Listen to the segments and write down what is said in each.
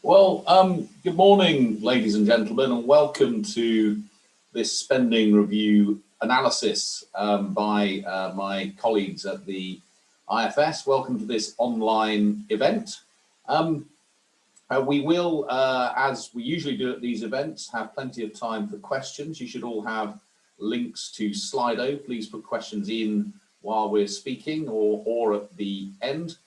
Good morning, ladies and gentlemen, and welcome to this spending review analysis by my colleagues at the IFS. Welcome to this online event. We will, as we usually do at these events, have plenty of time for questions. You should all have links to Slido. Please put questions in while we're speaking or at the end.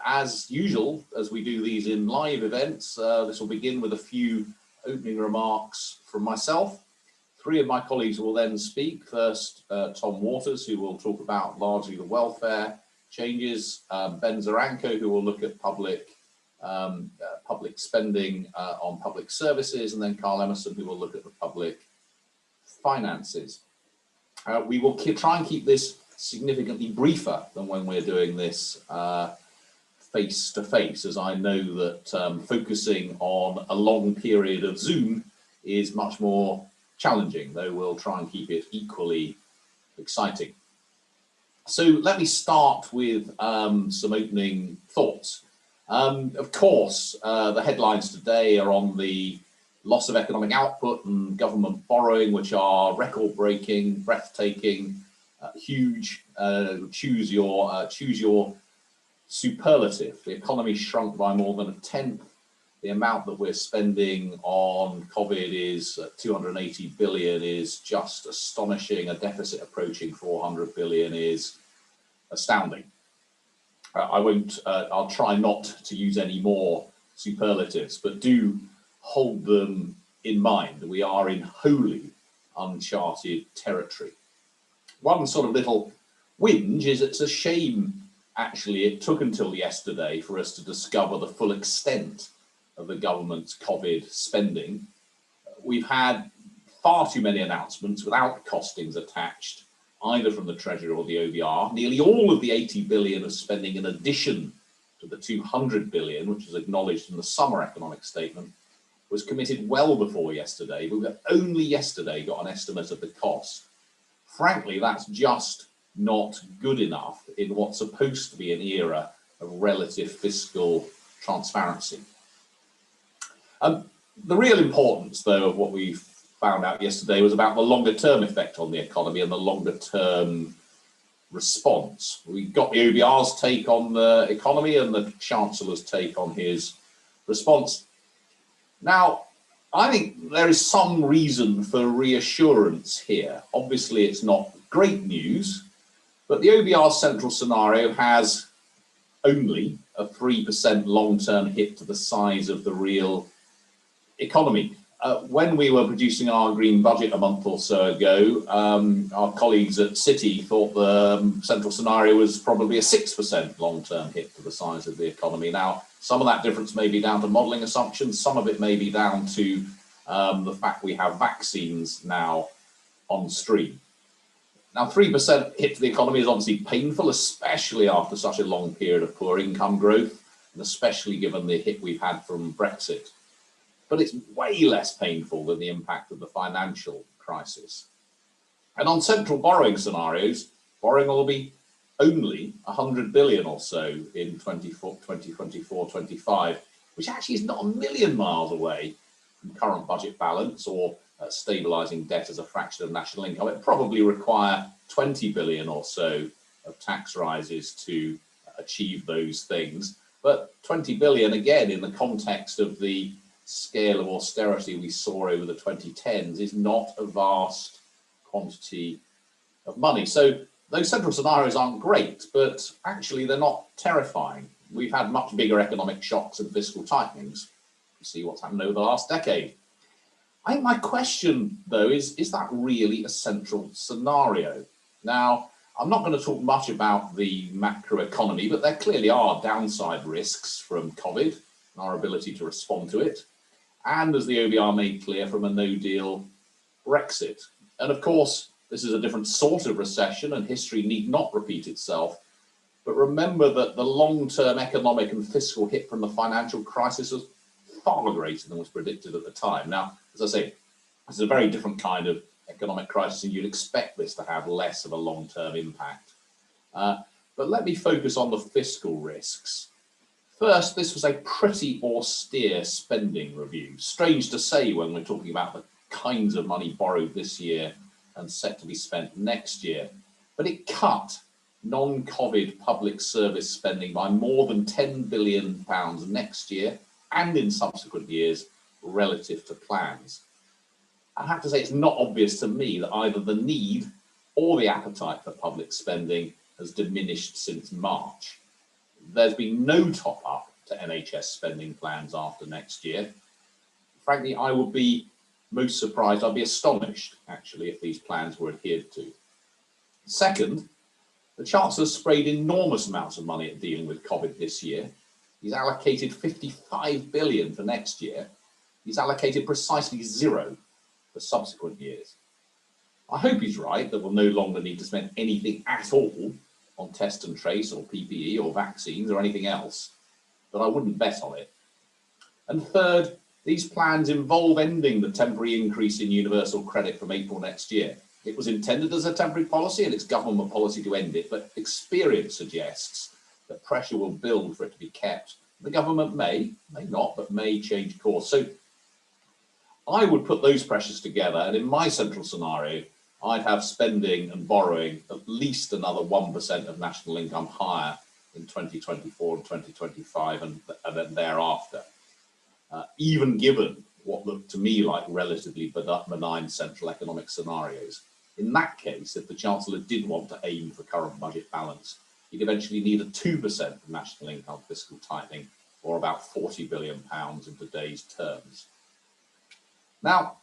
As usual, as we do these in live events, this will begin with a few opening remarks from myself. Three of my colleagues will then speak. First, Tom Waters, who will talk about largely the welfare changes, Ben Zaranko, who will look at public spending on public services, and then Carl Emerson, who will look at the public finances. We will try and keep this significantly briefer than when we're doing this face-to-face, as I know that focusing on a long period of Zoom is much more challenging, though we'll try and keep it equally exciting. So let me start with some opening thoughts. Of course, the headlines today are on the loss of economic output and government borrowing, which are record-breaking, breathtaking, huge. Choose your superlative. The economy shrunk by more than a tenth. The amount that we're spending on COVID is 280 billion is just astonishing. A deficit approaching 400 billion is astounding. I'll try not to use any more superlatives, but do hold them in mind. We are in wholly uncharted territory. One sort of little whinge is it's a shame, actually, it took until yesterday for us to discover the full extent of the government's COVID spending. We've had far too many announcements without costings attached, either from the Treasury or the OBR. Nearly all of the 80 billion of spending in addition to the 200 billion, which was acknowledged in the summer economic statement, was committed well before yesterday, but we've only yesterday got an estimate of the cost. Frankly, that's just not good enough in what's supposed to be an era of relative fiscal transparency. The real importance, though, of what we found out yesterday was about the longer term effect on the economy and the longer term response. We got the OBR's take on the economy and the Chancellor's take on his response. Now, I think there is some reason for reassurance here. Obviously, it's not great news, but the OBR's central scenario has only a 3% long-term hit to the size of the real economy. When we were producing our green budget a month or so ago, our colleagues at Citi thought the central scenario was probably a 6% long-term hit to the size of the economy. Now, some of that difference may be down to modelling assumptions, some of it may be down to the fact we have vaccines now on stream. Now, 3% hit to the economy is obviously painful, especially after such a long period of poor income growth, and especially given the hit we've had from Brexit. But it's way less painful than the impact of the financial crisis. And on central borrowing scenarios, borrowing will be only 100 billion or so in 2024-25, which actually is not a million miles away from current budget balance or stabilising debt as a fraction of national income. It probably require 20 billion or so of tax rises to achieve those things. But 20 billion, again, in the context of the scale of austerity we saw over the 2010s, is not a vast quantity of money. So those central scenarios aren't great, but actually they're not terrifying. We've had much bigger economic shocks and fiscal tightenings. You see what's happened over the last decade. I think my question, though, is that really a central scenario? Now, I'm not going to talk much about the macroeconomy, but there clearly are downside risks from COVID and our ability to respond to it. And as the OBR made clear, from a no-deal Brexit. And of course, this is a different sort of recession and history need not repeat itself. But remember that the long-term economic and fiscal hit from the financial crisis was far greater than was predicted at the time. Now, as I say, this is a very different kind of economic crisis, and you'd expect this to have less of a long-term impact. But let me focus on the fiscal risks. First, this was a pretty austere spending review. Strange to say when we're talking about the kinds of money borrowed this year and set to be spent next year, but it cut non-COVID public service spending by more than £10 billion next year and in subsequent years relative to plans. I have to say it's not obvious to me that either the need or the appetite for public spending has diminished since March. There's been no top up to NHS spending plans after next year. Frankly, I would be most surprised, I'd be astonished actually if these plans were adhered to. Second, the Chancellor sprayed enormous amounts of money at dealing with COVID this year. He's allocated 55 billion for next year. He's allocated precisely zero for subsequent years. I hope he's right that we'll no longer need to spend anything at all on test and trace or PPE or vaccines or anything else, but I wouldn't bet on it. And third, these plans involve ending the temporary increase in universal credit from April next year. It was intended as a temporary policy and it's government policy to end it, but experience suggests that pressure will build for it to be kept. The government may not, but may change course. So I would put those pressures together, and in my central scenario, I'd have spending and borrowing at least another 1% of national income higher in 2024 and 2025 and then thereafter, even given what looked to me like relatively benign central economic scenarios. In that case, if the Chancellor did want to aim for current budget balance, he'd eventually need a 2% of national income fiscal tightening, or about £40 billion in today's terms. Now,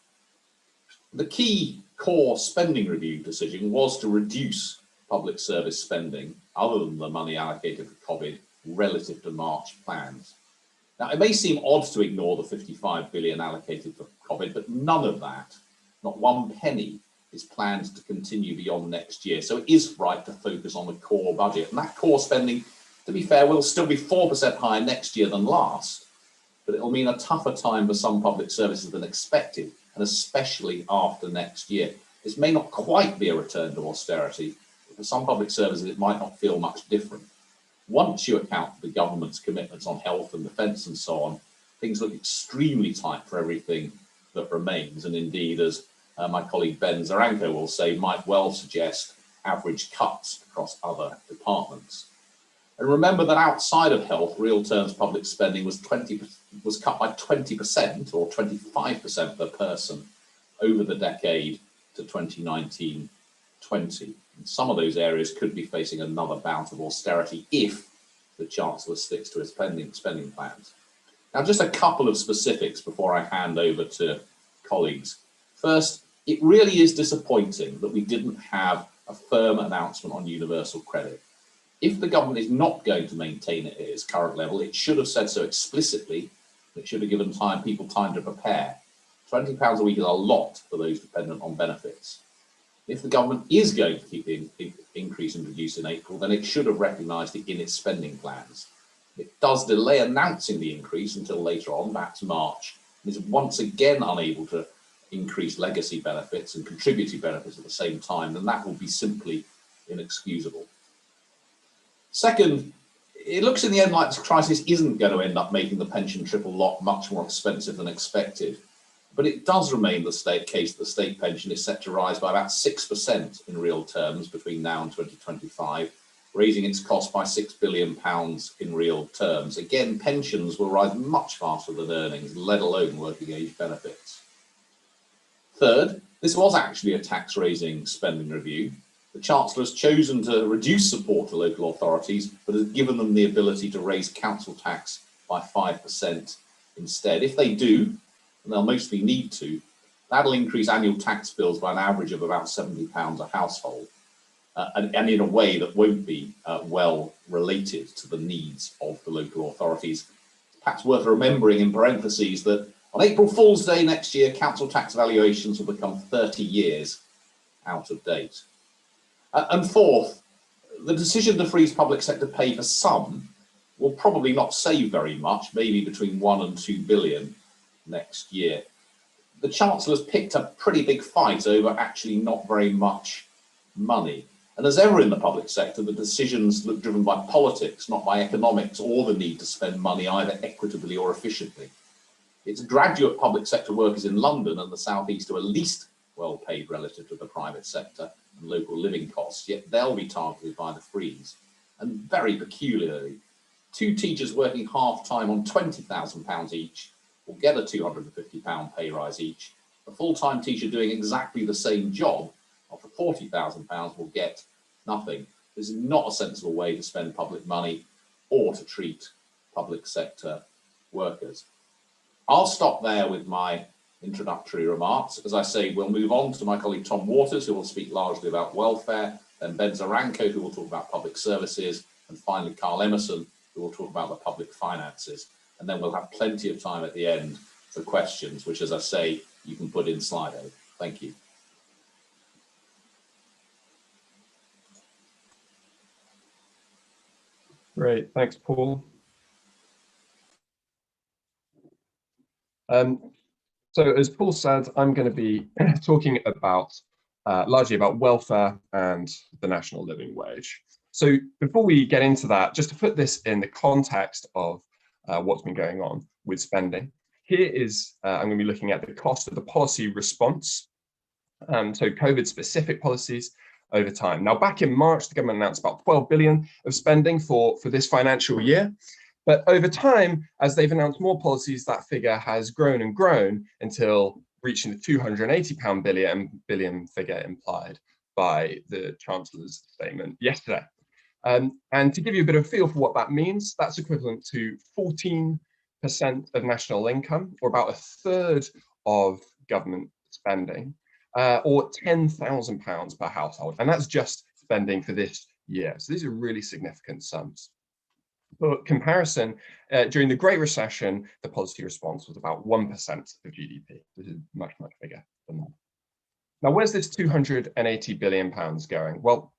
the key core spending review decision was to reduce public service spending, other than the money allocated for COVID, relative to March plans. Now, it may seem odd to ignore the 55 billion allocated for COVID, but none of that, not one penny, is planned to continue beyond next year. So it is right to focus on the core budget. And that core spending, to be fair, will still be 4% higher next year than last, but it'll mean a tougher time for some public services than expected, and especially after next year. This may not quite be a return to austerity, but for some public services it might not feel much different. Once you account for the government's commitments on health and defence and so on, things look extremely tight for everything that remains, and indeed, as my colleague Ben Zaranko will say, might well suggest average cuts across other departments. And remember that outside of health, real terms public spending was cut by 20% or 25% per person over the decade to 2019-20. And some of those areas could be facing another bout of austerity if the Chancellor sticks to his spending plans. Now, just a couple of specifics before I hand over to colleagues. First, it really is disappointing that we didn't have a firm announcement on universal credit. If the government is not going to maintain it at its current level, it should have said so explicitly. It should have given people time to prepare. £20 a week is a lot for those dependent on benefits. If the government is going to keep the increase introduced in April, then it should have recognised it in its spending plans. It does delay announcing the increase until later on, perhaps March, and is once again unable to increase legacy benefits and contributory benefits at the same time, then that will be simply inexcusable. Second, it looks in the end like this crisis isn't going to end up making the pension triple lock much more expensive than expected. But it does remain the case that the state pension is set to rise by about 6% in real terms between now and 2025, raising its cost by £6 billion in real terms. Again, pensions will rise much faster than earnings, let alone working age benefits. Third, this was actually a tax-raising spending review. The Chancellor has chosen to reduce support to local authorities, but has given them the ability to raise council tax by 5% instead. If they do, and they'll mostly need to, that'll increase annual tax bills by an average of about £70 a household, and in a way that won't be well related to the needs of the local authorities. Perhaps worth remembering in parentheses that on April Fool's Day next year, council tax valuations will become 30 years out of date. And fourth, the decision to freeze public sector pay for some will probably not save very much, maybe between 1 and 2 billion next year. The Chancellor's picked a pretty big fight over actually not very much money. And as ever in the public sector, the decisions look driven by politics, not by economics or the need to spend money either equitably or efficiently. It's graduate public sector workers in London and the South East who are least well paid relative to the private sector and local living costs, yet they'll be targeted by the freeze. And very peculiarly, 2 teachers working half-time on £20,000 each will get a £250 pay rise each. A full-time teacher doing exactly the same job after £40,000 will get nothing. This is not a sensible way to spend public money or to treat public sector workers. I'll stop there with my introductory remarks. As I say, we'll move on to my colleague Tom Waters, who will speak largely about welfare, then Ben Zaranko, who will talk about public services, and finally Carl Emerson, who will talk about the public finances. And then we'll have plenty of time at the end for questions, which, as I say, you can put in Slido. Thank you. Great, thanks, Paul. So as Paul said, I'm going to be talking about largely about welfare and the national living wage. So before we get into that, just to put this in the context of what's been going on with spending, here is, I'm going to be looking at the cost of the policy response, so COVID-specific policies over time. Now, back in March, the government announced about 12 billion of spending for this financial year. But over time, as they've announced more policies, that figure has grown and grown until reaching the £280 billion figure implied by the Chancellor's statement yesterday. And to give you a bit of a feel for what that means, that's equivalent to 14% of national income, or about a third of government spending, or £10,000 per household. And that's just spending for this year. So these are really significant sums. For comparison, during the Great Recession, the policy response was about 1% of GDP. This is much, much bigger than that. Now, where's this £280 billion going? Well,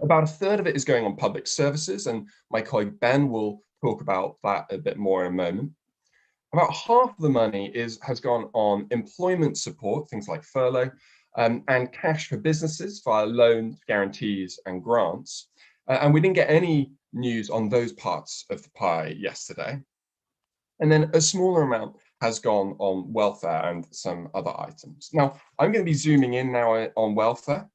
about a third of it is going on public services, and my colleague Ben will talk about that a bit more in a moment. About half of the money has gone on employment support, things like furlough, and cash for businesses via loans, guarantees, and grants. And we didn't get any news on those parts of the pie yesterday. And then a smaller amount has gone on welfare and some other items. Now, I'm going to be zooming in now on welfare.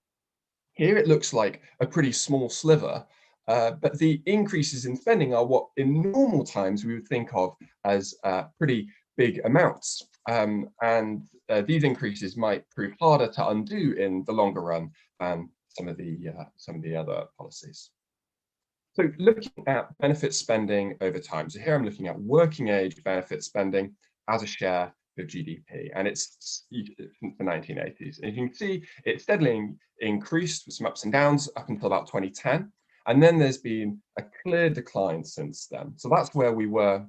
Here it looks like a pretty small sliver, but the increases in spending are what in normal times we would think of as pretty big amounts. These increases might prove harder to undo in the longer run than some of the other policies. So looking at benefit spending over time. So here I'm looking at working age benefit spending as a share of GDP, and it's since the 1980s. And you can see it steadily increased with some ups and downs up until about 2010. And then there's been a clear decline since then. So that's where we were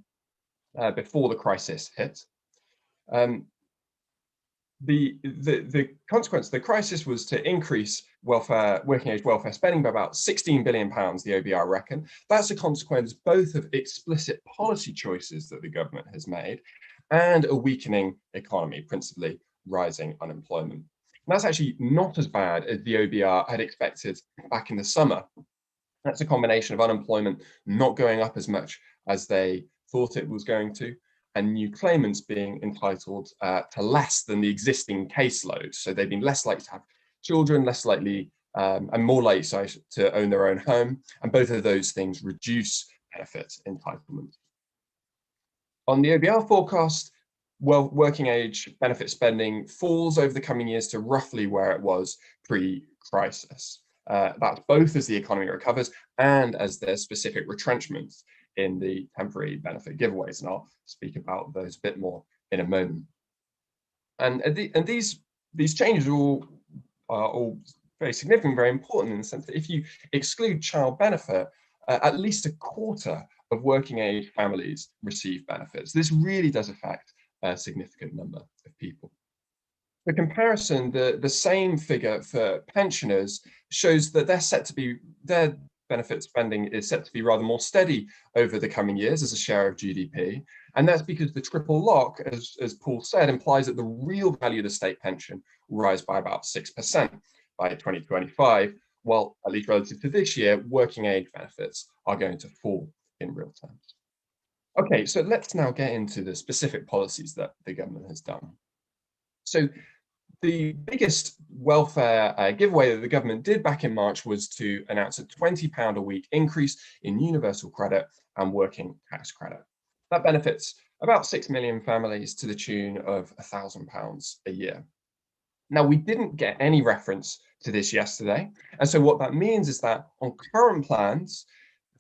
before the crisis hit. The consequence of the crisis was to increase working age welfare spending by about £16 billion, the OBR reckon. That's a consequence both of explicit policy choices that the government has made and a weakening economy, principally rising unemployment. And that's actually not as bad as the OBR had expected back in the summer. That's a combination of unemployment not going up as much as they thought it was going to, and new claimants being entitled to less than the existing caseload. So they've been less likely to have children, less likely and more likely to own their own home. And both of those things reduce benefit entitlement. On the OBR forecast, well, working age benefit spending falls over the coming years to roughly where it was pre-crisis. That's both as the economy recovers and as there's specific retrenchments in the temporary benefit giveaways, and I'll speak about those a bit more in a moment. And these changes are all very significant, very important in the sense that if you exclude child benefit, at least a quarter of working age families receive benefits. This really does affect a significant number of people. For comparison, the same figure for pensioners shows that their benefit spending is set to be rather more steady over the coming years as a share of GDP. And that's because the triple lock, as Paul said, implies that the real value of the state pension will rise by about 6% by 2025, while at least relative to this year, working age benefits are going to fall in real terms. Okay, so let's now get into the specific policies that the government has done. So the biggest welfare giveaway that the government did back in March was to announce a £20 a week increase in universal credit and working tax credit. That benefits about 6 million families to the tune of £1,000 a year. Now, we didn't get any reference to this yesterday. And so what that means is that on current plans,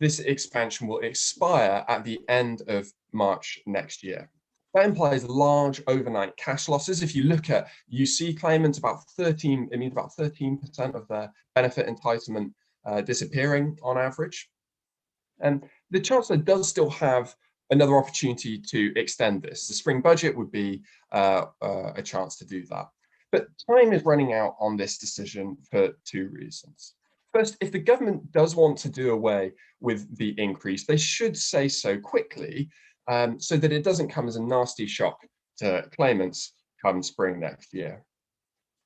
this expansion will expire at the end of March next year. That implies large overnight cash losses. If you look at UC claimants, it means about 13% of their benefit entitlement disappearing on average. And the Chancellor does still have another opportunity to extend this. The spring budget would be a chance to do that. But time is running out on this decision for two reasons. First, if the government does want to do away with the increase, they should say so quickly so that it doesn't come as a nasty shock to claimants come spring next year.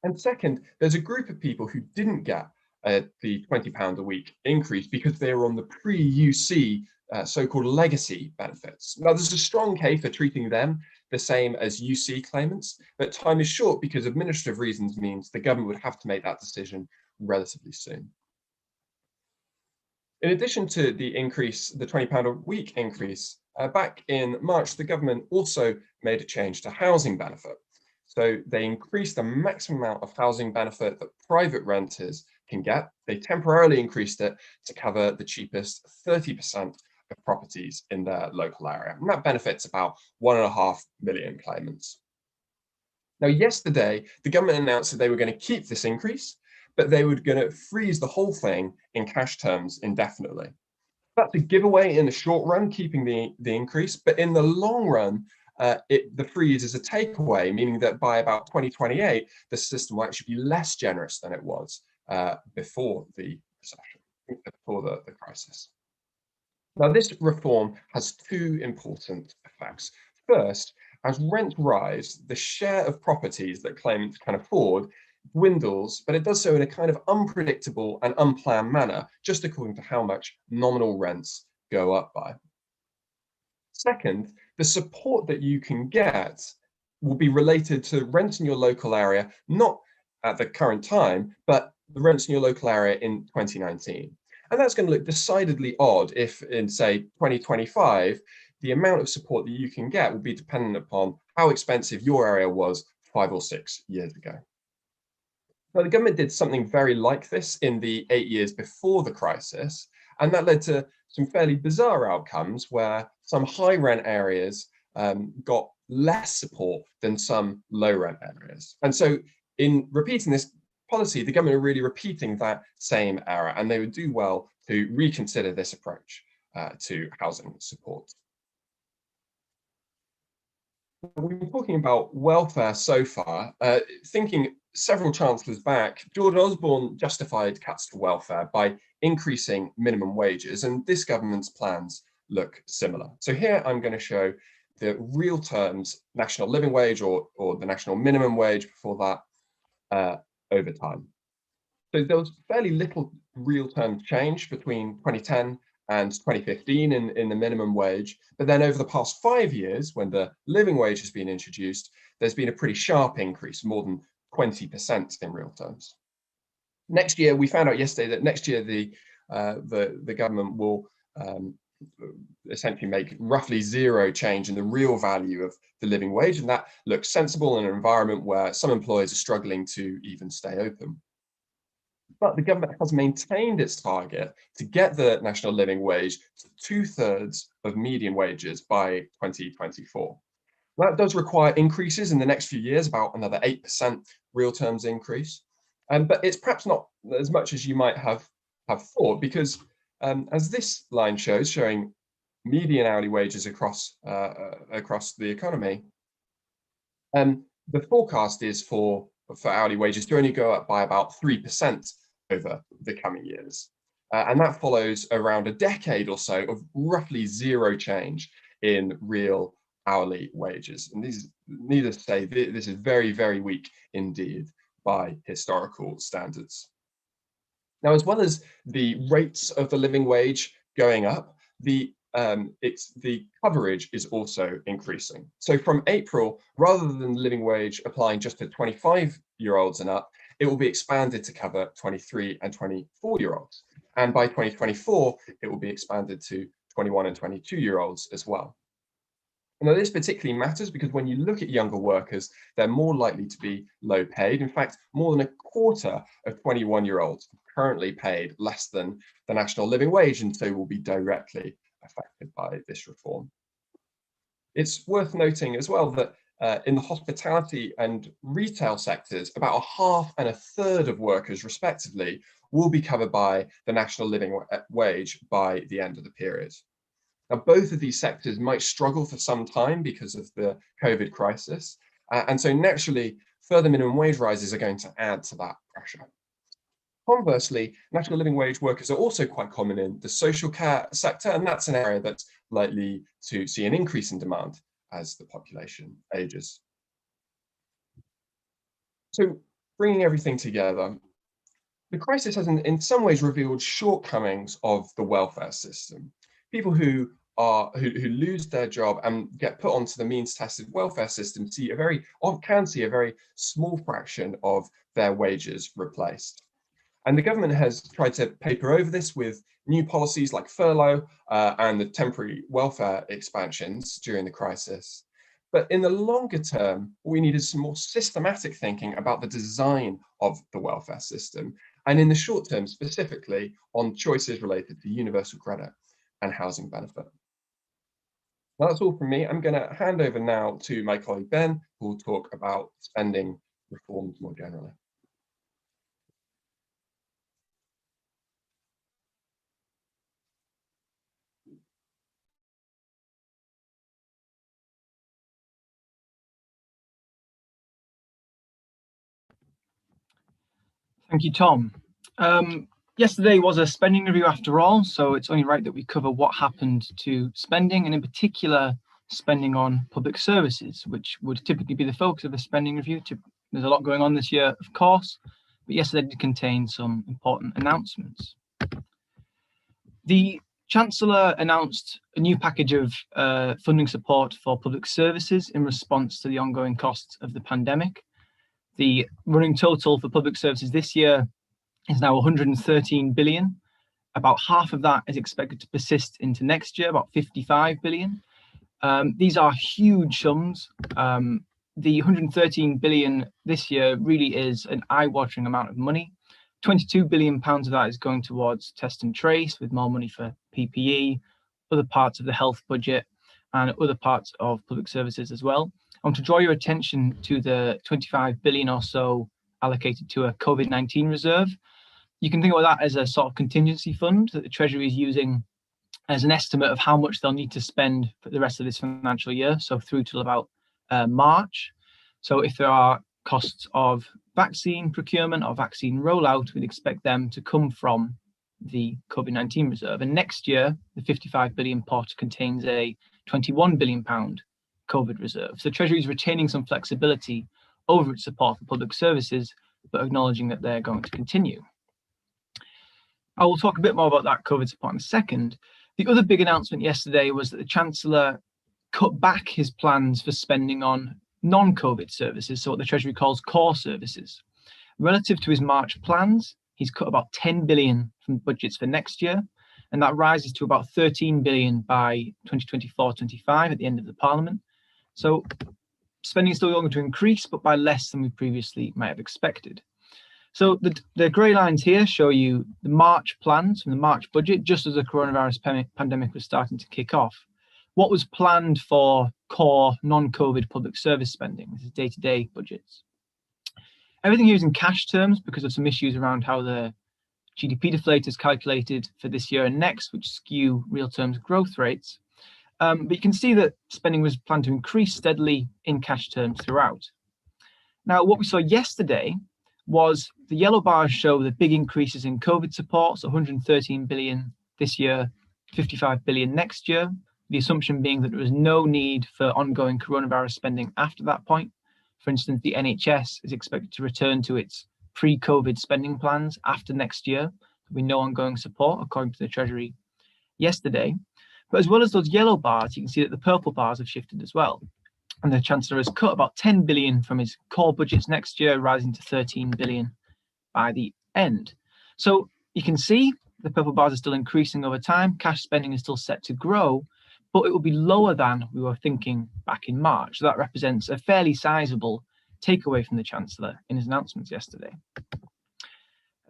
And second, there's a group of people who didn't get the £20 a week increase because they were on the pre-UC so-called legacy benefits. Now, there's a strong case for treating them the same as UC claimants, but time is short because administrative reasons means the government would have to make that decision relatively soon. In addition to the increase, the £20 a week increase, back in March, the government also made a change to housing benefit. So they increased the maximum amount of housing benefit that private renters can get. They temporarily increased it to cover the cheapest 30% of properties in their local area. And that benefits about 1.5 million claimants. Now, yesterday, the government announced that they were going to keep this increase, but they were going to freeze the whole thing in cash terms indefinitely. That's a giveaway in the short run, keeping the increase, but in the long run, the freeze is a takeaway, meaning that by about 2028, the system will actually be less generous than it was before the recession, before the crisis. Now, this reform has two important effects. First, as rents rise, the share of properties that claimants can afford dwindles, but it does so in a kind of unpredictable and unplanned manner, just according to how much nominal rents go up by. Second, the support that you can get will be related to rents in your local area, not at the current time, but the rents in your local area in 2019. And that's going to look decidedly odd if in, say, 2025, the amount of support that you can get will be dependent upon how expensive your area was 5 or 6 years ago. Now, the government did something very like this in the 8 years before the crisis, and that led to some fairly bizarre outcomes where some high rent areas got less support than some low rent areas. And so in repeating this policy, the government are really repeating that same error, and they would do well to reconsider this approach to housing support. We've been talking about welfare so far, thinking several chancellors back. George Osborne justified cuts to welfare by increasing minimum wages, and this government's plans look similar. So here I'm going to show the real terms national living wage or the national minimum wage before that over time. So there was fairly little real term change between 2010 and 2015 in the minimum wage. But then over the past 5 years, when the living wage has been introduced, there's been a pretty sharp increase, more than 20% in real terms. Next year, we found out yesterday that next year the government will essentially make roughly zero change in the real value of the living wage, and that looks sensible in an environment where some employers are struggling to even stay open. But the government has maintained its target to get the national living wage to 2/3 of median wages by 2024. That does require increases in the next few years, about another 8% real terms increase. But it's perhaps not as much as you might have thought, because as this line shows, showing median hourly wages across the economy, the forecast is for hourly wages to only go up by about 3% over the coming years. And that follows around a decade or so of roughly zero change in real hourly wages. And these, needless to say, this is very, very weak indeed by historical standards. Now, as well as the rates of the living wage going up, the coverage is also increasing. So from April, rather than the living wage applying just to 25-year-olds and up, it will be expanded to cover 23 and 24-year-olds. And by 2024, it will be expanded to 21 and 22-year-olds as well. Now, this particularly matters because when you look at younger workers, they're more likely to be low paid. In fact, more than a quarter of 21-year-olds are currently paid less than the national living wage, and so will be directly affected by this reform. It's worth noting as well that in the hospitality and retail sectors, about a half and a third of workers, respectively, will be covered by the national living wage by the end of the period. Now, both of these sectors might struggle for some time because of the COVID crisis, and so naturally, further minimum wage rises are going to add to that pressure. Conversely, national living wage workers are also quite common in the social care sector, and that's an area that's likely to see an increase in demand as the population ages. So, bringing everything together, the crisis has in some ways revealed shortcomings of the welfare system. People who lose their job and get put onto the means-tested welfare system can see a very small fraction of their wages replaced. And the government has tried to paper over this with new policies like furlough and the temporary welfare expansions during the crisis. But in the longer term, what we need is some more systematic thinking about the design of the welfare system, and in the short term, specifically on choices related to universal credit and housing benefit. Now, that's all from me. I'm going to hand over now to my colleague Ben, who will talk about spending reforms more generally. Thank you, Tom. Yesterday was a spending review after all, so it's only right that we cover what happened to spending, and in particular, spending on public services, which would typically be the focus of a spending review. There's a lot going on this year, of course, but yesterday did contain some important announcements. The Chancellor announced a new package of funding support for public services in response to the ongoing costs of the pandemic. The running total for public services this year is now 113 billion. About half of that is expected to persist into next year, about 55 billion. These are huge sums. The 113 billion this year really is an eye-watering amount of money. 22 billion pounds of that is going towards test and trace, with more money for PPE, other parts of the health budget, and other parts of public services as well. I want to draw your attention to the 25 billion or so allocated to a COVID-19 reserve. You can think about that as a sort of contingency fund that the Treasury is using as an estimate of how much they'll need to spend for the rest of this financial year, so through till about March. So if there are costs of vaccine procurement or vaccine rollout, we'd expect them to come from the COVID-19 reserve. And next year, the 55 billion pot contains a 21 billion pound COVID reserve. So the Treasury is retaining some flexibility over its support for public services, but acknowledging that they're going to continue. I will talk a bit more about that COVID support in a second. The other big announcement yesterday was that the Chancellor cut back his plans for spending on non-COVID services, so what the Treasury calls core services. Relative to his March plans, he's cut about 10 billion from budgets for next year, and that rises to about 13 billion by 2024-25 at the end of the Parliament. So spending is still going to increase, but by less than we previously might have expected. So the grey lines here show you the March plans from the March budget, just as the coronavirus pandemic was starting to kick off. What was planned for core non-COVID public service spending? This is day-to-day budgets. Everything here is in cash terms because of some issues around how the GDP deflator is calculated for this year and next, which skew real terms growth rates. But you can see that spending was planned to increase steadily in cash terms throughout. Now, what we saw yesterday was the yellow bars show the big increases in COVID support, so 113 billion this year, 55 billion next year. The assumption being that there was no need for ongoing coronavirus spending after that point. For instance, the NHS is expected to return to its pre-COVID spending plans after next year. There'll be no ongoing support, according to the Treasury yesterday. But as well as those yellow bars, you can see that the purple bars have shifted as well. And the Chancellor has cut about 10 billion from his core budgets next year, rising to 13 billion by the end. So you can see the purple bars are still increasing over time. Cash spending is still set to grow, but it will be lower than we were thinking back in March. So that represents a fairly sizable takeaway from the Chancellor in his announcements yesterday.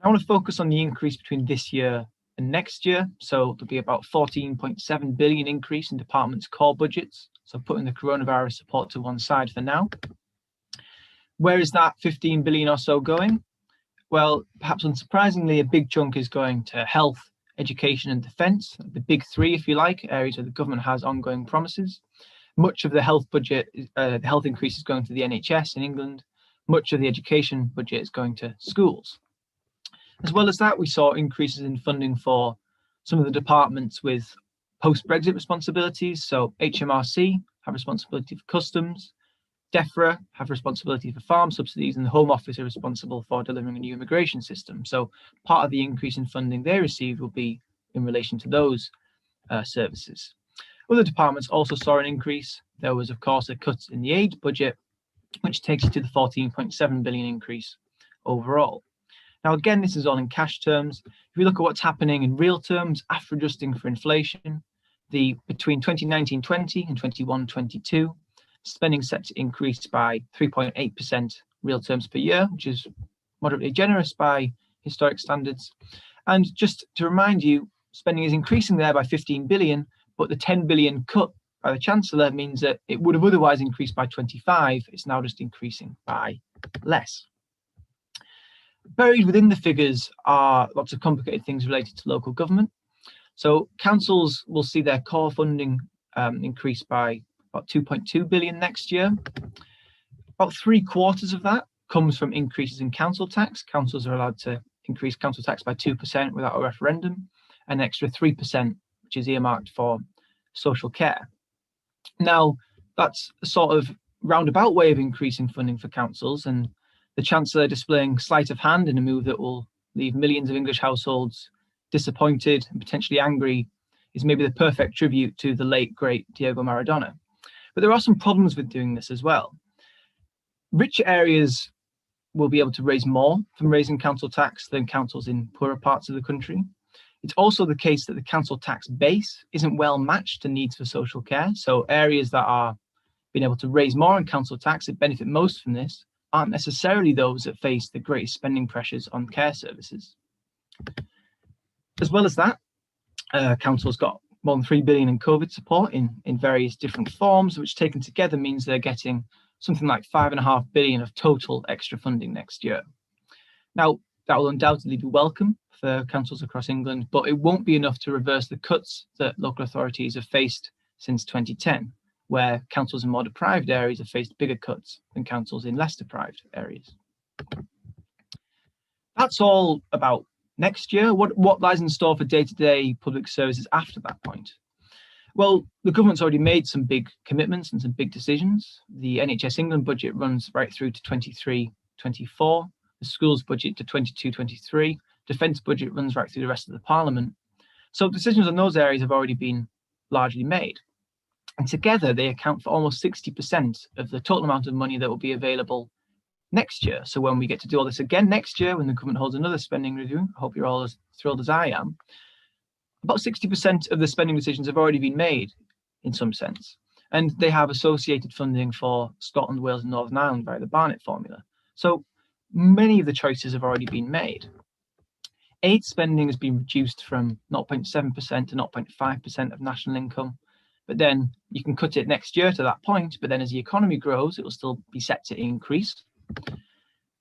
I want to focus on the increase between this year and next year. So there'll be about 14.7 billion increase in departments' core budgets. So putting the coronavirus support to one side for now. Where is that 15 billion or so going? Well, perhaps unsurprisingly, a big chunk is going to health, education and defence, the big three, if you like, areas where the government has ongoing promises. Much of the health budget, the health increase is going to the NHS in England. Much of the education budget is going to schools. As well as that, we saw increases in funding for some of the departments with post-Brexit responsibilities. So HMRC have responsibility for customs, DEFRA have responsibility for farm subsidies, and the Home Office are responsible for delivering a new immigration system. So part of the increase in funding they received will be in relation to those services. Other departments also saw an increase. There was, of course, a cut in the aid budget, which takes you to the 14.7 billion increase overall. Now, again, this is all in cash terms. If you look at what's happening in real terms after adjusting for inflation, between 2019-20 and 21-22, spending set to increase by 3.8% real terms per year, which is moderately generous by historic standards. And just to remind you, spending is increasing there by 15 billion, but the 10 billion cut by the Chancellor means that it would have otherwise increased by 25. It's now just increasing by less. Buried within the figures are lots of complicated things related to local government. So councils will see their core funding increase by about 2.2 billion next year. About 3/4 of that comes from increases in council tax. Councils are allowed to increase council tax by 2% without a referendum, an extra 3%, which is earmarked for social care. Now, that's a sort of roundabout way of increasing funding for councils, and the Chancellor displaying sleight of hand in a move that will leave millions of English households disappointed and potentially angry is maybe the perfect tribute to the late, great Diego Maradona. But there are some problems with doing this as well. Richer areas will be able to raise more from raising council tax than councils in poorer parts of the country. It's also the case that the council tax base isn't well matched to needs for social care. So areas that are being able to raise more in council tax that benefit most from this aren't necessarily those that face the greatest spending pressures on care services. As well as that, councils got more than 3 billion in COVID support in various different forms, which taken together means they're getting something like 5.5 billion of total extra funding next year. Now, that will undoubtedly be welcome for councils across England, but it won't be enough to reverse the cuts that local authorities have faced since 2010, where councils in more deprived areas have faced bigger cuts than councils in less deprived areas. That's all about next year. What lies in store for day-to-day public services after that point? Well, the government's already made some big commitments and some big decisions. The NHS England budget runs right through to 23-24, the schools budget to 22-23, defence budget runs right through the rest of the Parliament. So decisions on those areas have already been largely made. And together they account for almost 60% of the total amount of money that will be available next year. So when we get to do all this again next year, when the government holds another spending review, I hope you're all as thrilled as I am, about 60% of the spending decisions have already been made in some sense. And they have associated funding for Scotland, Wales and Northern Ireland via the Barnett formula. So many of the choices have already been made. Aid spending has been reduced from 0.7% to 0.5% of national income. But then you can cut it next year to that point, but then as the economy grows, it will still be set to increase.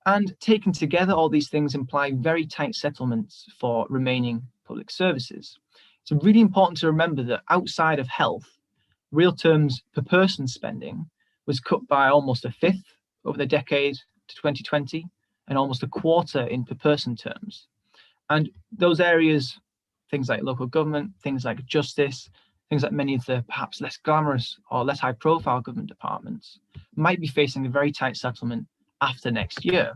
And taken together, all these things imply very tight settlements for remaining public services. It's really important to remember that outside of health, real terms per person spending was cut by almost a fifth over the decade to 2020 and almost a quarter in per person terms. And those areas, things like local government, things like justice, things like many of the perhaps less glamorous or less high profile government departments might be facing a very tight settlement after next year.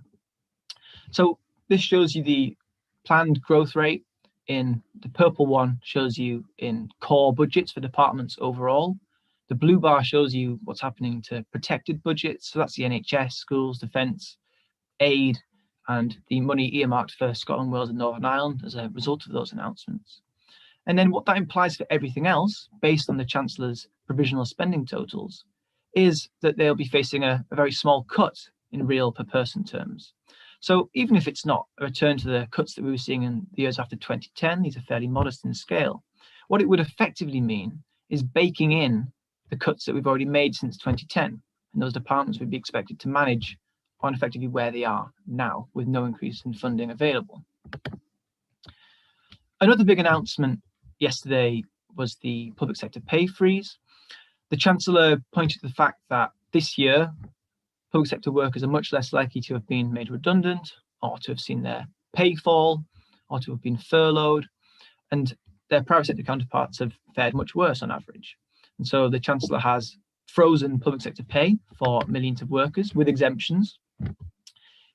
So this shows you the planned growth rate in the purple one shows you in core budgets for departments overall. The blue bar shows you what's happening to protected budgets. So that's the NHS, schools, defence, aid, and the money earmarked for Scotland, Wales and Northern Ireland as a result of those announcements. And then what that implies for everything else, based on the Chancellor's provisional spending totals, is that they'll be facing a very small cut in real per person terms. So even if it's not a return to the cuts that we were seeing in the years after 2010, these are fairly modest in scale. What it would effectively mean is baking in the cuts that we've already made since 2010, and those departments would be expected to manage on effectively where they are now, with no increase in funding available. Another big announcement yesterday was the public sector pay freeze. The Chancellor pointed to the fact that this year, public sector workers are much less likely to have been made redundant, or to have seen their pay fall, or to have been furloughed, and their private sector counterparts have fared much worse on average. And so the Chancellor has frozen public sector pay for millions of workers with exemptions.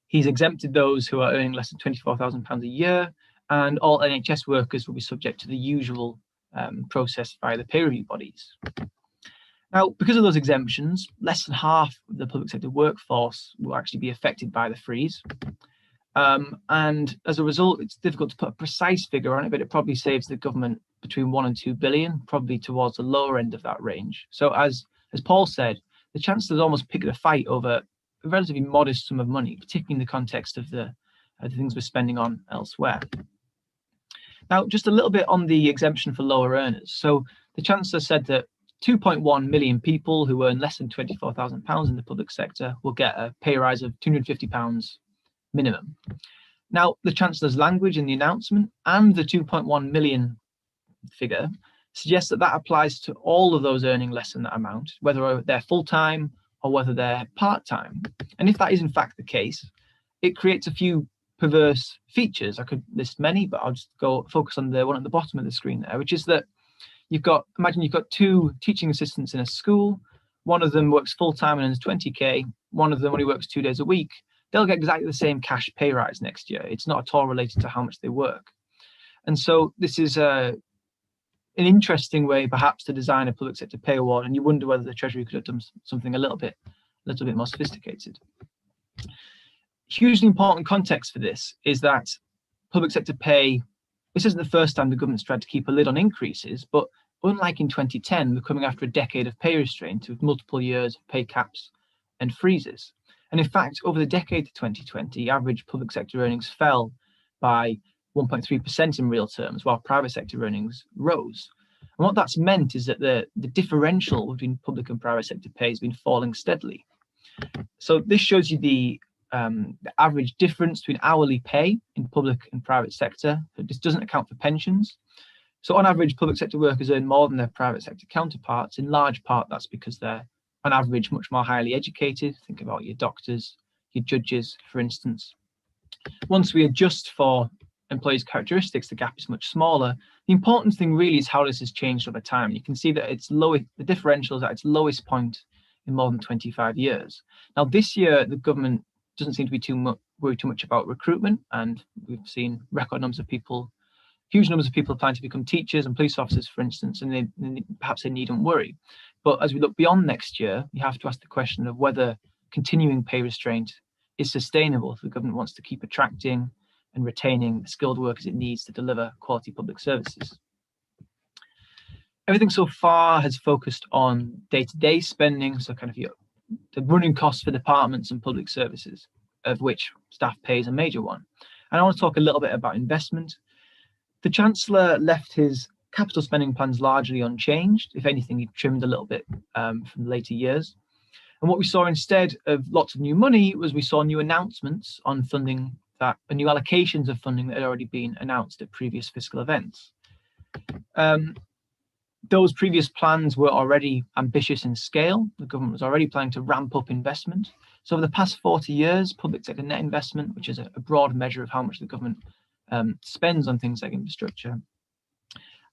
He's exempted those who are earning less than £24,000 a year, and all NHS workers will be subject to the usual process via the pay review bodies. Now, because of those exemptions, less than half of the public sector workforce will actually be affected by the freeze. And as a result, it's difficult to put a precise figure on it, but it probably saves the government between 1 and 2 billion, probably towards the lower end of that range. So as Paul said, the Chancellor's almost picked a fight over a relatively modest sum of money, particularly in the context of the things we're spending on elsewhere. Now, just a little bit on the exemption for lower earners. So the Chancellor said that 2.1 million people who earn less than £24,000 in the public sector will get a pay rise of £250 minimum. Now, the Chancellor's language in the announcement and the 2.1 million figure suggests that that applies to all of those earning less than that amount, whether they're full-time or whether they're part-time. And if that is in fact the case, it creates a few perverse features. I could list many, but I'll just go focus on the one at the bottom of the screen there, which is that imagine you've got 2 teaching assistants in a school. One of them works full-time and earns 20k. One of them only works 2 days a week. They'll get exactly the same cash pay rise next year. It's not at all related to how much they work. And so this is an interesting way perhaps to design a public sector pay award, and you wonder whether the Treasury could have done something a little bit more sophisticated. Hugely important context for this is that public sector pay, this isn't the first time the government's tried to keep a lid on increases, but unlike in 2010, we're coming after a decade of pay restraint with multiple years of pay caps and freezes. And in fact, over the decade to 2020, average public sector earnings fell by 1.3% in real terms, while private sector earnings rose. And what that's meant is that the differential between public and private sector pay has been falling steadily. So this shows you the average difference between hourly pay in public and private sector. So this doesn't account for pensions. So on average, public sector workers earn more than their private sector counterparts. In large part, that's because they're on average much more highly educated. Think about your doctors, your judges, for instance. Once we adjust for employees' characteristics, the gap is much smaller. The important thing really is how this has changed over time. You can see that the differential is at its lowest point in more than 25 years. Now, this year, the government doesn't seem to be worried too much about recruitment, and we've seen record numbers of people, huge numbers of people applying to become teachers and police officers, for instance, and perhaps they needn't worry. But as we look beyond next year, you have to ask the question of whether continuing pay restraint is sustainable if the government wants to keep attracting and retaining the skilled workers it needs to deliver quality public services. Everything so far has focused on day-to-day spending, so kind of the running costs for departments and public services, of which staff pay is a major one. And I want to talk a little bit about investment. The Chancellor left his capital spending plans largely unchanged. If anything, he trimmed a little bit from the later years. And what we saw instead of lots of new money was we saw new announcements on funding new allocations of funding that had already been announced at previous fiscal events. Those previous plans were already ambitious in scale. The government was already planning to ramp up investment. So over the past 40 years, public sector net investment, which is a broad measure of how much the government spends on things like infrastructure,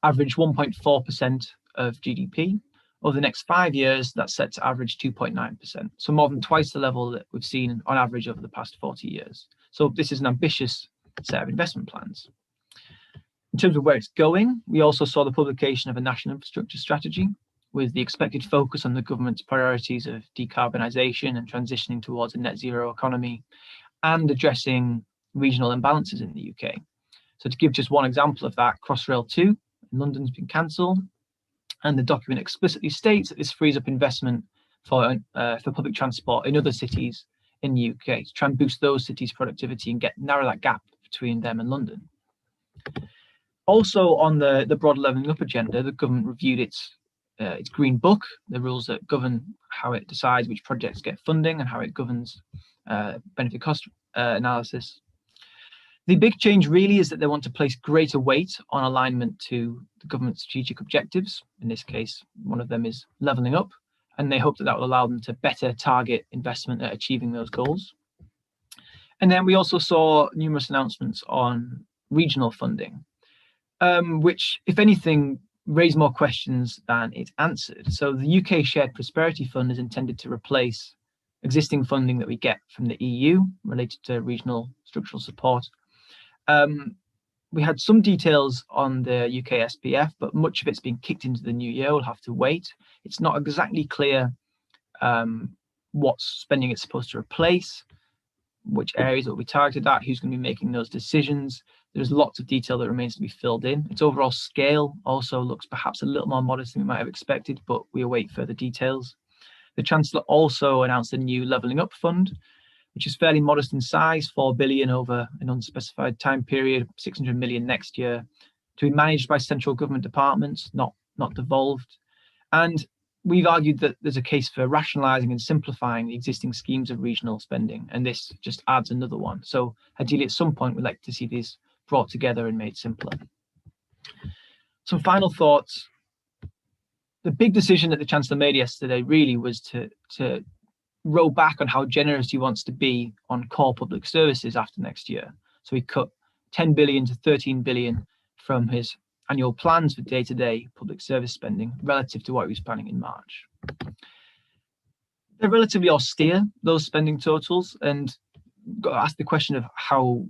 averaged 1.4% of GDP. Over the next 5 years, that's set to average 2.9%. So more than twice the level that we've seen on average over the past 40 years. So this is an ambitious set of investment plans. In terms of where it's going, we also saw the publication of a national infrastructure strategy with the expected focus on the government's priorities of decarbonisation and transitioning towards a net zero economy and addressing regional imbalances in the UK. So to give just one example of that, Crossrail 2 in London's been cancelled, and the document explicitly states that this frees up investment for public transport in other cities in the UK to try and boost those cities' productivity and narrow that gap between them and London. Also on the broad levelling up agenda, the government reviewed its green book, the rules that govern how it decides which projects get funding and how it governs benefit cost analysis. The big change really is that they want to place greater weight on alignment to the government's strategic objectives. In this case, one of them is levelling up, and they hope that that will allow them to better target investment at achieving those goals. And then we also saw numerous announcements on regional funding, which, if anything, raised more questions than it answered. So the UK Shared Prosperity Fund is intended to replace existing funding that we get from the EU related to regional structural support. We had some details on the UK SPF, but much of it's been kicked into the new year. We'll have to wait. It's not exactly clear what spending it's supposed to replace, which areas will be targeted at, who's going to be making those decisions. There's lots of detail that remains to be filled in. Its overall scale also looks perhaps a little more modest than we might have expected, but we await further details. The Chancellor also announced a new Levelling Up Fund, which is fairly modest in size, 4 billion over an unspecified time period, 600 million next year, to be managed by central government departments, not devolved. And we've argued that there's a case for rationalising and simplifying the existing schemes of regional spending, and this just adds another one. So ideally, at some point, we'd like to see these brought together and made simpler. Some final thoughts. The big decision that the Chancellor made yesterday really was to roll back on how generous he wants to be on core public services after next year. So he cut 10 billion to 13 billion from his annual plans for day-to-day public service spending relative to what he was planning in March. They're relatively austere, those spending totals, and got to ask the question of how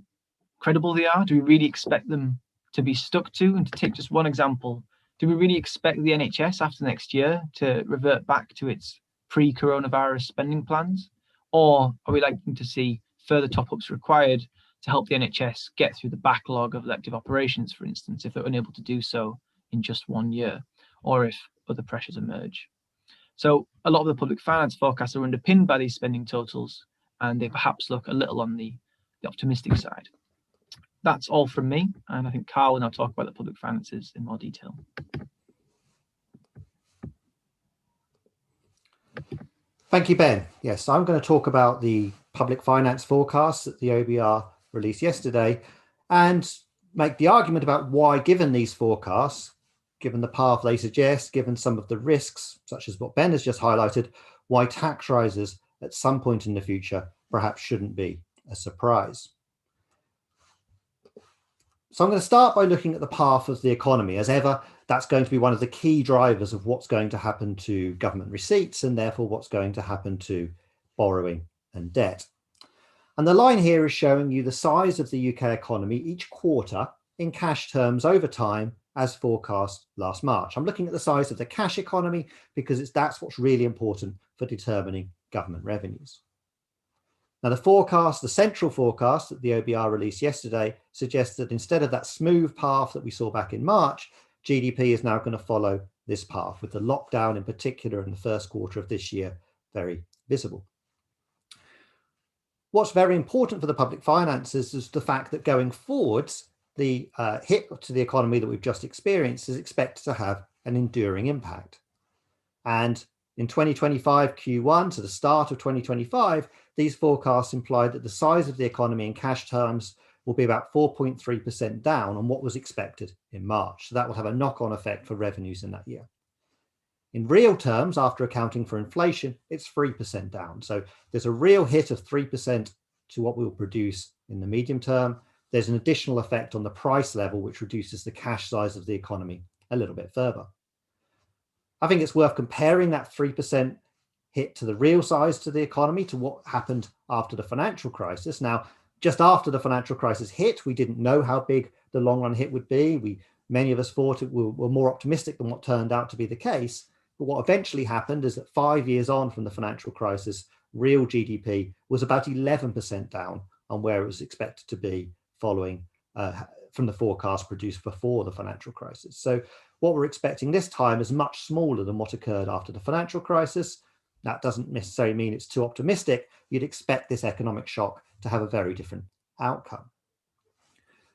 credible they are. Do we really expect them to be stuck to? And to take just one example, do we really expect the NHS after next year to revert back to its pre-coronavirus spending plans? Or are we likely to see further top-ups required to help the NHS get through the backlog of elective operations, for instance, if they're unable to do so in just 1 year, or if other pressures emerge? So a lot of the public finance forecasts are underpinned by these spending totals, and they perhaps look a little on the optimistic side. That's all from me, and I think Carl will now talk about the public finances in more detail. Thank you, Ben. Yes, I'm going to talk about the public finance forecasts that the OBR released yesterday and make the argument about why, given these forecasts, given the path they suggest, given some of the risks, such as what Ben has just highlighted, why tax rises at some point in the future perhaps shouldn't be a surprise. So I'm going to start by looking at the path of the economy. As ever, that's going to be one of the key drivers of what's going to happen to government receipts and therefore what's going to happen to borrowing and debt. And the line here is showing you the size of the UK economy each quarter in cash terms over time as forecast last March. I'm looking at the size of the cash economy because that's what's really important for determining government revenues. Now, the central forecast that the OBR released yesterday suggests that instead of that smooth path that we saw back in March, GDP is now going to follow this path, with the lockdown in particular in the first quarter of this year very visible. What's very important for the public finances is the fact that going forwards, the hit to the economy that we've just experienced is expected to have an enduring impact. And in 2025 Q1 to the start of 2025, these forecasts imply that the size of the economy in cash terms will be about 4.3% down on what was expected in March. So that will have a knock-on effect for revenues in that year. In real terms, after accounting for inflation, it's 3% down. So there's a real hit of 3% to what we'll produce in the medium term. There's an additional effect on the price level, which reduces the cash size of the economy a little bit further. I think it's worth comparing that 3% hit to the real size to the economy to what happened after the financial crisis. Now, Just after the financial crisis hit, we didn't know how big the long run hit would be. Many of us thought were more optimistic than what turned out to be the case. But what eventually happened is that 5 years on from the financial crisis, real GDP was about 11% down on where it was expected to be following from the forecast produced before the financial crisis. So what we're expecting this time is much smaller than what occurred after the financial crisis. That doesn't necessarily mean it's too optimistic. You'd expect this economic shock to have a very different outcome.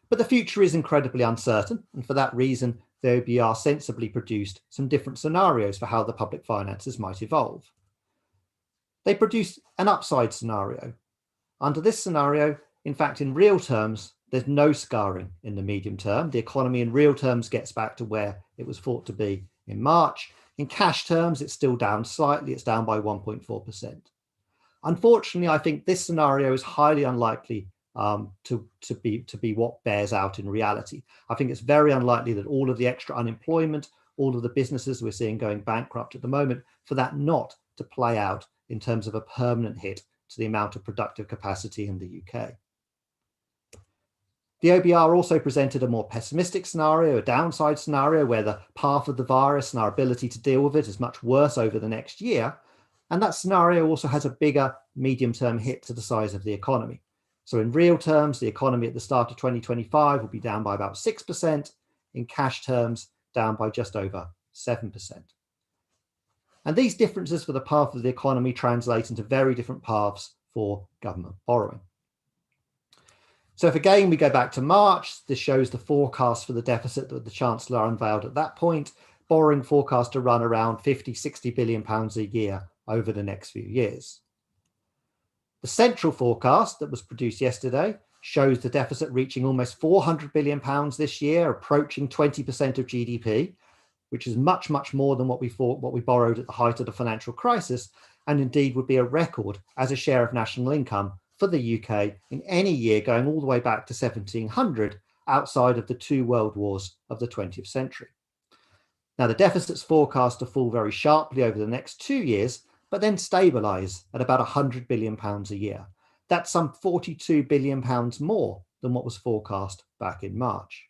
But the future is incredibly uncertain, and for that reason, the OBR sensibly produced some different scenarios for how the public finances might evolve. They produced an upside scenario. Under this scenario, in fact, in real terms, there's no scarring in the medium term. The economy in real terms gets back to where it was thought to be in March. In cash terms, it's still down slightly. It's down by 1.4%. Unfortunately, I think this scenario is highly unlikely to be what bears out in reality. I think it's very unlikely that all of the extra unemployment, all of the businesses we're seeing going bankrupt at the moment, for that not to play out in terms of a permanent hit to the amount of productive capacity in the UK. The OBR also presented a more pessimistic scenario, a downside scenario where the path of the virus and our ability to deal with it is much worse over the next year. And that scenario also has a bigger medium-term hit to the size of the economy. So in real terms, the economy at the start of 2025 will be down by about 6%, in cash terms, down by just over 7%. And these differences for the path of the economy translate into very different paths for government borrowing. So if again we go back to March, this shows the forecast for the deficit that the Chancellor unveiled at that point, borrowing forecast to run around 50–60 billion pounds a year over the next few years. The central forecast that was produced yesterday shows the deficit reaching almost 400 billion pounds this year, approaching 20% of GDP, which is much, much more than what we borrowed at the height of the financial crisis, and indeed would be a record as a share of national income for the UK in any year going all the way back to 1700, outside of the two world wars of the 20th century. Now, the deficit's forecast to fall very sharply over the next 2 years, but then stabilise at about 100 billion pounds a year. That's some 42 billion pounds more than what was forecast back in March.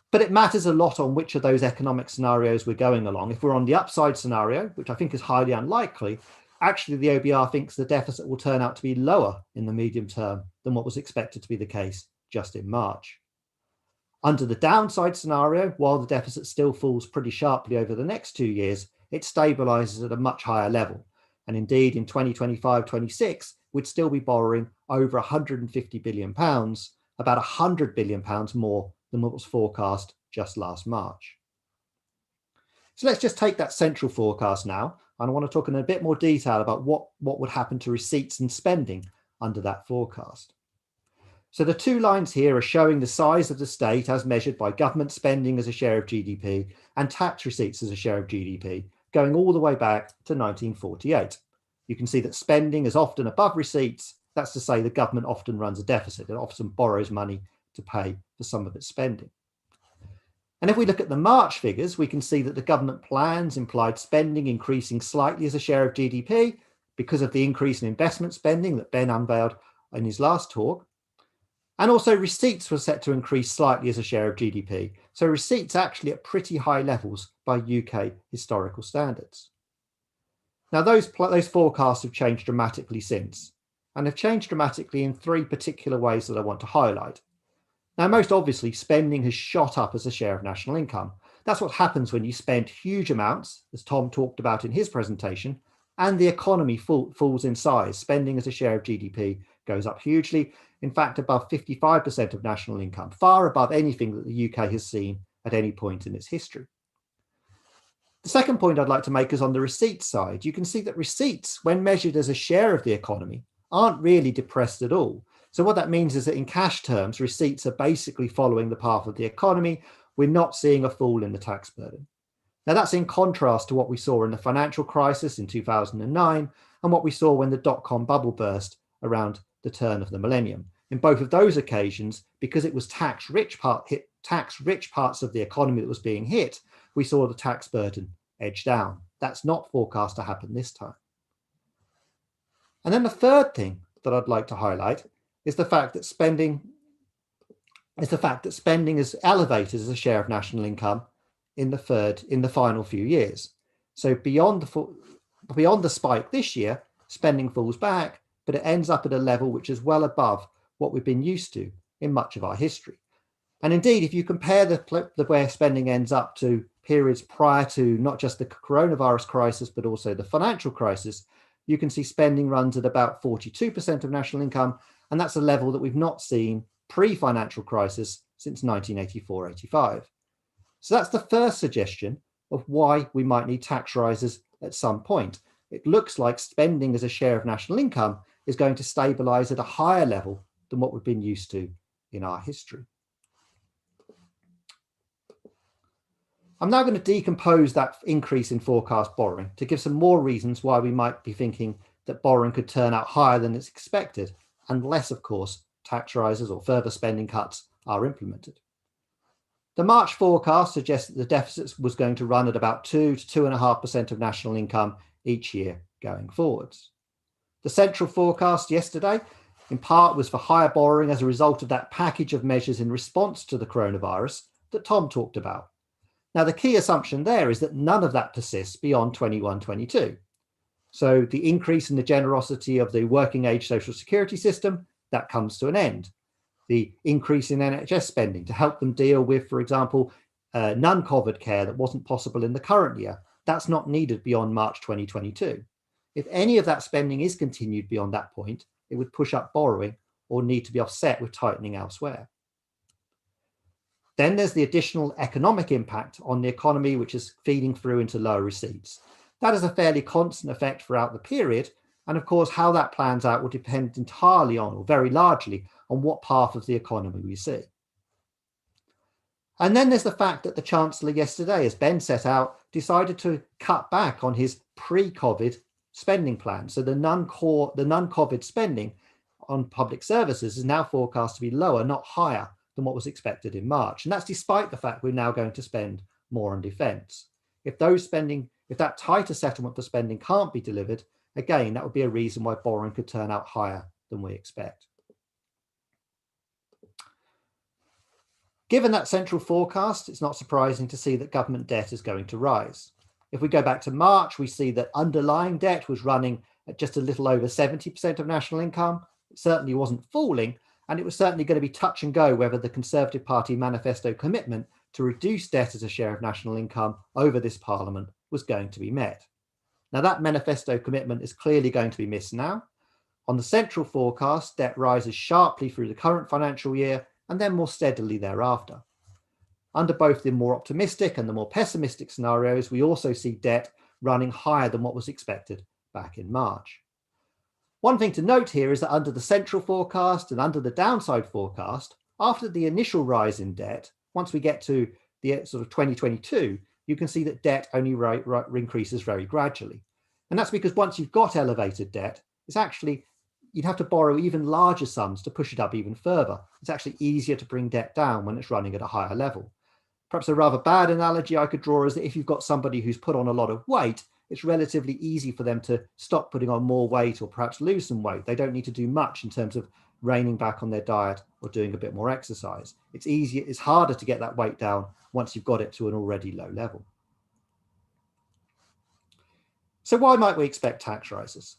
But it matters a lot on which of those economic scenarios we're going along. If we're on the upside scenario, which I think is highly unlikely, actually the OBR thinks the deficit will turn out to be lower in the medium term than what was expected to be the case just in March. Under the downside scenario, while the deficit still falls pretty sharply over the next 2 years, it stabilises at a much higher level. And indeed, in 2025-26, we'd still be borrowing over 150 billion pounds, about 100 billion pounds more than what was forecast just last March. So let's just take that central forecast now, and I want to talk in a bit more detail about what would happen to receipts and spending under that forecast. So the two lines here are showing the size of the state as measured by government spending as a share of GDP and tax receipts as a share of GDP, going all the way back to 1948. You can see that spending is often above receipts. That's to say the government often runs a deficit. It often borrows money to pay for some of its spending. And if we look at the March figures, we can see that the government plans implied spending increasing slightly as a share of GDP because of the increase in investment spending that Ben unveiled in his last talk. And also receipts were set to increase slightly as a share of GDP. So receipts actually at pretty high levels by UK historical standards. Now those forecasts have changed dramatically since, and have changed dramatically in three particular ways that I want to highlight. Now, most obviously, spending has shot up as a share of national income. That's what happens when you spend huge amounts, as Tom talked about in his presentation, and the economy falls in size. Spending as a share of GDP goes up hugely, in fact, above 55% of national income, far above anything that the UK has seen at any point in its history. The second point I'd like to make is on the receipts side. You can see that receipts, when measured as a share of the economy, aren't really depressed at all. So what that means is that in cash terms, receipts are basically following the path of the economy. We're not seeing a fall in the tax burden. Now that's in contrast to what we saw in the financial crisis in 2009 and what we saw when the dot-com bubble burst around the turn of the millennium. In both of those occasions, because it was tax-rich parts of the economy that was being hit, we saw the tax burden edge down. That's not forecast to happen this time. And then the third thing that I'd like to highlight is the fact that spending is elevated as a share of national income in the final few years. So beyond the spike this year, spending falls back, but it ends up at a level which is well above what we've been used to in much of our history. And indeed, if you compare the where spending ends up to periods prior to not just the coronavirus crisis, but also the financial crisis, you can see spending runs at about 42% of national income, and that's a level that we've not seen pre-financial crisis since 1984-85. So that's the first suggestion of why we might need tax rises at some point. It looks like spending as a share of national income is going to stabilise at a higher level than what we've been used to in our history. I'm now going to decompose that increase in forecast borrowing to give some more reasons why we might be thinking that borrowing could turn out higher than it's expected, unless, of course, tax rises or further spending cuts are implemented. The March forecast suggests that the deficit was going to run at about 2 to 2.5% of national income each year going forwards. The central forecast yesterday, in part, was for higher borrowing as a result of that package of measures in response to the coronavirus that Tom talked about. Now, the key assumption there is that none of that persists beyond 21-22. So the increase in the generosity of the working age social security system, that comes to an end. The increase in NHS spending to help them deal with, for example, non-COVID care that wasn't possible in the current year, that's not needed beyond March 2022. If any of that spending is continued beyond that point, it would push up borrowing or need to be offset with tightening elsewhere. Then there's the additional economic impact on the economy, which is feeding through into lower receipts. That is a fairly constant effect throughout the period. And of course, how that plans out will depend entirely on, or very largely, on what path of the economy we see. And then there's the fact that the Chancellor yesterday, as Ben set out, decided to cut back on his pre-COVID spending plan. So the non-COVID spending on public services is now forecast to be lower, not higher than what was expected in March. And that's despite the fact we're now going to spend more on defence. If that tighter settlement for spending can't be delivered, again, that would be a reason why borrowing could turn out higher than we expect. Given that central forecast, it's not surprising to see that government debt is going to rise. If we go back to March, we see that underlying debt was running at just a little over 70% of national income. It certainly wasn't falling, and it was certainly going to be touch and go whether the Conservative Party manifesto commitment to reduce debt as a share of national income over this Parliament was going to be met. Now, that manifesto commitment is clearly going to be missed now. On the central forecast, debt rises sharply through the current financial year and then more steadily thereafter. Under both the more optimistic and the more pessimistic scenarios, we also see debt running higher than what was expected back in March. One thing to note here is that under the central forecast and under the downside forecast, after the initial rise in debt, once we get to the sort of 2022, you can see that debt only increases very gradually. And that's because once you've got elevated debt, it's actually, you'd have to borrow even larger sums to push it up even further. It's actually easier to bring debt down when it's running at a higher level. Perhaps a rather bad analogy I could draw is that if you've got somebody who's put on a lot of weight, it's relatively easy for them to stop putting on more weight or perhaps lose some weight. They don't need to do much in terms of reining back on their diet or doing a bit more exercise. It's harder to get that weight down once you've got it to an already low level. So why might we expect tax rises?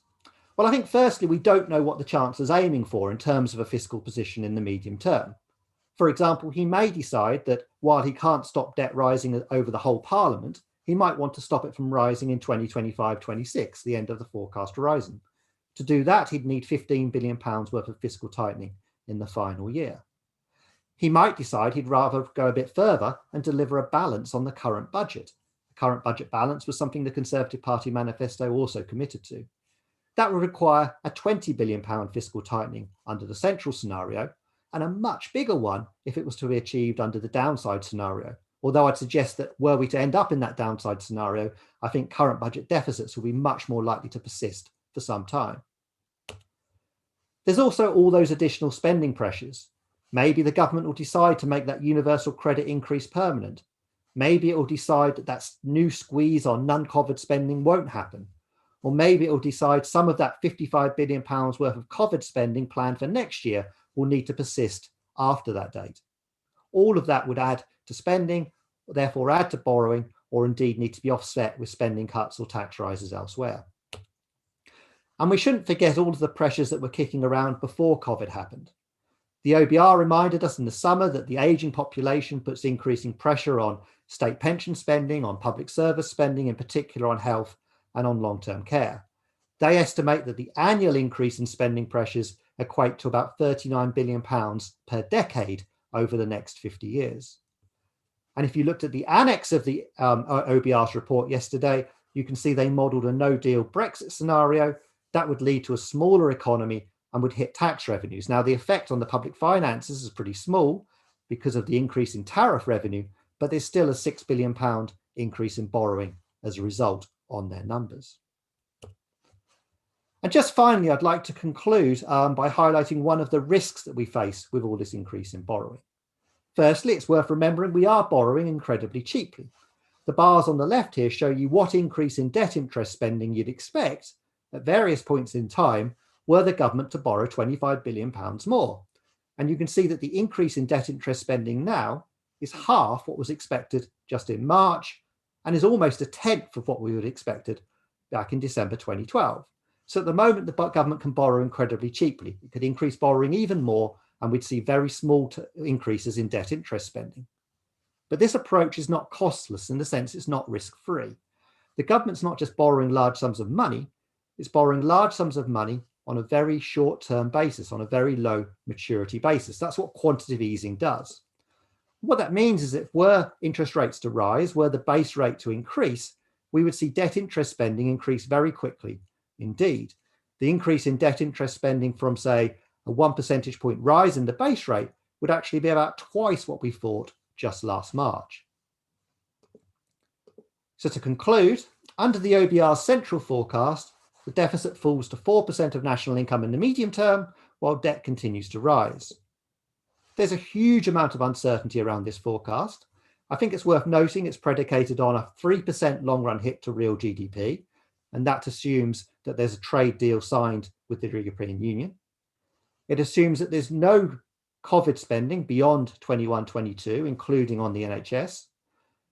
Well, I think firstly, we don't know what the Chancellor's aiming for in terms of a fiscal position in the medium term. For example, he may decide that while he can't stop debt rising over the whole Parliament, he might want to stop it from rising in 2025-26, the end of the forecast horizon. To do that, he'd need £15 billion worth of fiscal tightening in the final year. He might decide he'd rather go a bit further and deliver a balance on the current budget. The current budget balance was something the Conservative Party manifesto also committed to. That would require a £20 billion fiscal tightening under the central scenario, and a much bigger one if it was to be achieved under the downside scenario. Although I'd suggest that were we to end up in that downside scenario, I think current budget deficits will be much more likely to persist for some time. There's also all those additional spending pressures. Maybe the government will decide to make that universal credit increase permanent. Maybe it will decide that that new squeeze on non-COVID spending won't happen. or maybe it will decide some of that £55 billion worth of COVID spending planned for next year will need to persist after that date. All of that would add to spending, therefore add to borrowing, or indeed need to be offset with spending cuts or tax rises elsewhere. And we shouldn't forget all of the pressures that were kicking around before COVID happened. The OBR reminded us in the summer that the ageing population puts increasing pressure on state pension spending, on public service spending, in particular on health and on long-term care. They estimate that the annual increase in spending pressures equate to about £39 billion per decade over the next 50 years. And if you looked at the annex of the OBR's report yesterday, you can see they modelled a no-deal Brexit scenario that would lead to a smaller economy and would hit tax revenues. Now, the effect on the public finances is pretty small because of the increase in tariff revenue, but there's still a £6 billion increase in borrowing as a result on their numbers. And just finally, I'd like to conclude by highlighting one of the risks that we face with all this increase in borrowing. Firstly, it's worth remembering we are borrowing incredibly cheaply. The bars on the left here show you what increase in debt interest spending you'd expect at various points in time were the government to borrow £25 billion more. And you can see that the increase in debt interest spending now is half what was expected just in March and is almost a tenth of what we would have expected back in December 2012. So at the moment, the government can borrow incredibly cheaply. It could increase borrowing even more, and we'd see very small increases in debt interest spending. But this approach is not costless in the sense it's not risk-free. The government's not just borrowing large sums of money, it's borrowing large sums of money on a very short-term basis, on a very low maturity basis. That's what quantitative easing does. What that means is that were interest rates to rise, were the base rate to increase, we would see debt interest spending increase very quickly indeed. The increase in debt interest spending from, say, a 1 percentage point rise in the base rate would actually be about twice what we thought just last March. So to conclude, under the OBR's central forecast, the deficit falls to 4% of national income in the medium term, while debt continues to rise. There's a huge amount of uncertainty around this forecast. I think it's worth noting it's predicated on a 3% long-run hit to real GDP, and that assumes that there's a trade deal signed with the European Union. It assumes that there's no COVID spending beyond 21-22, including on the NHS,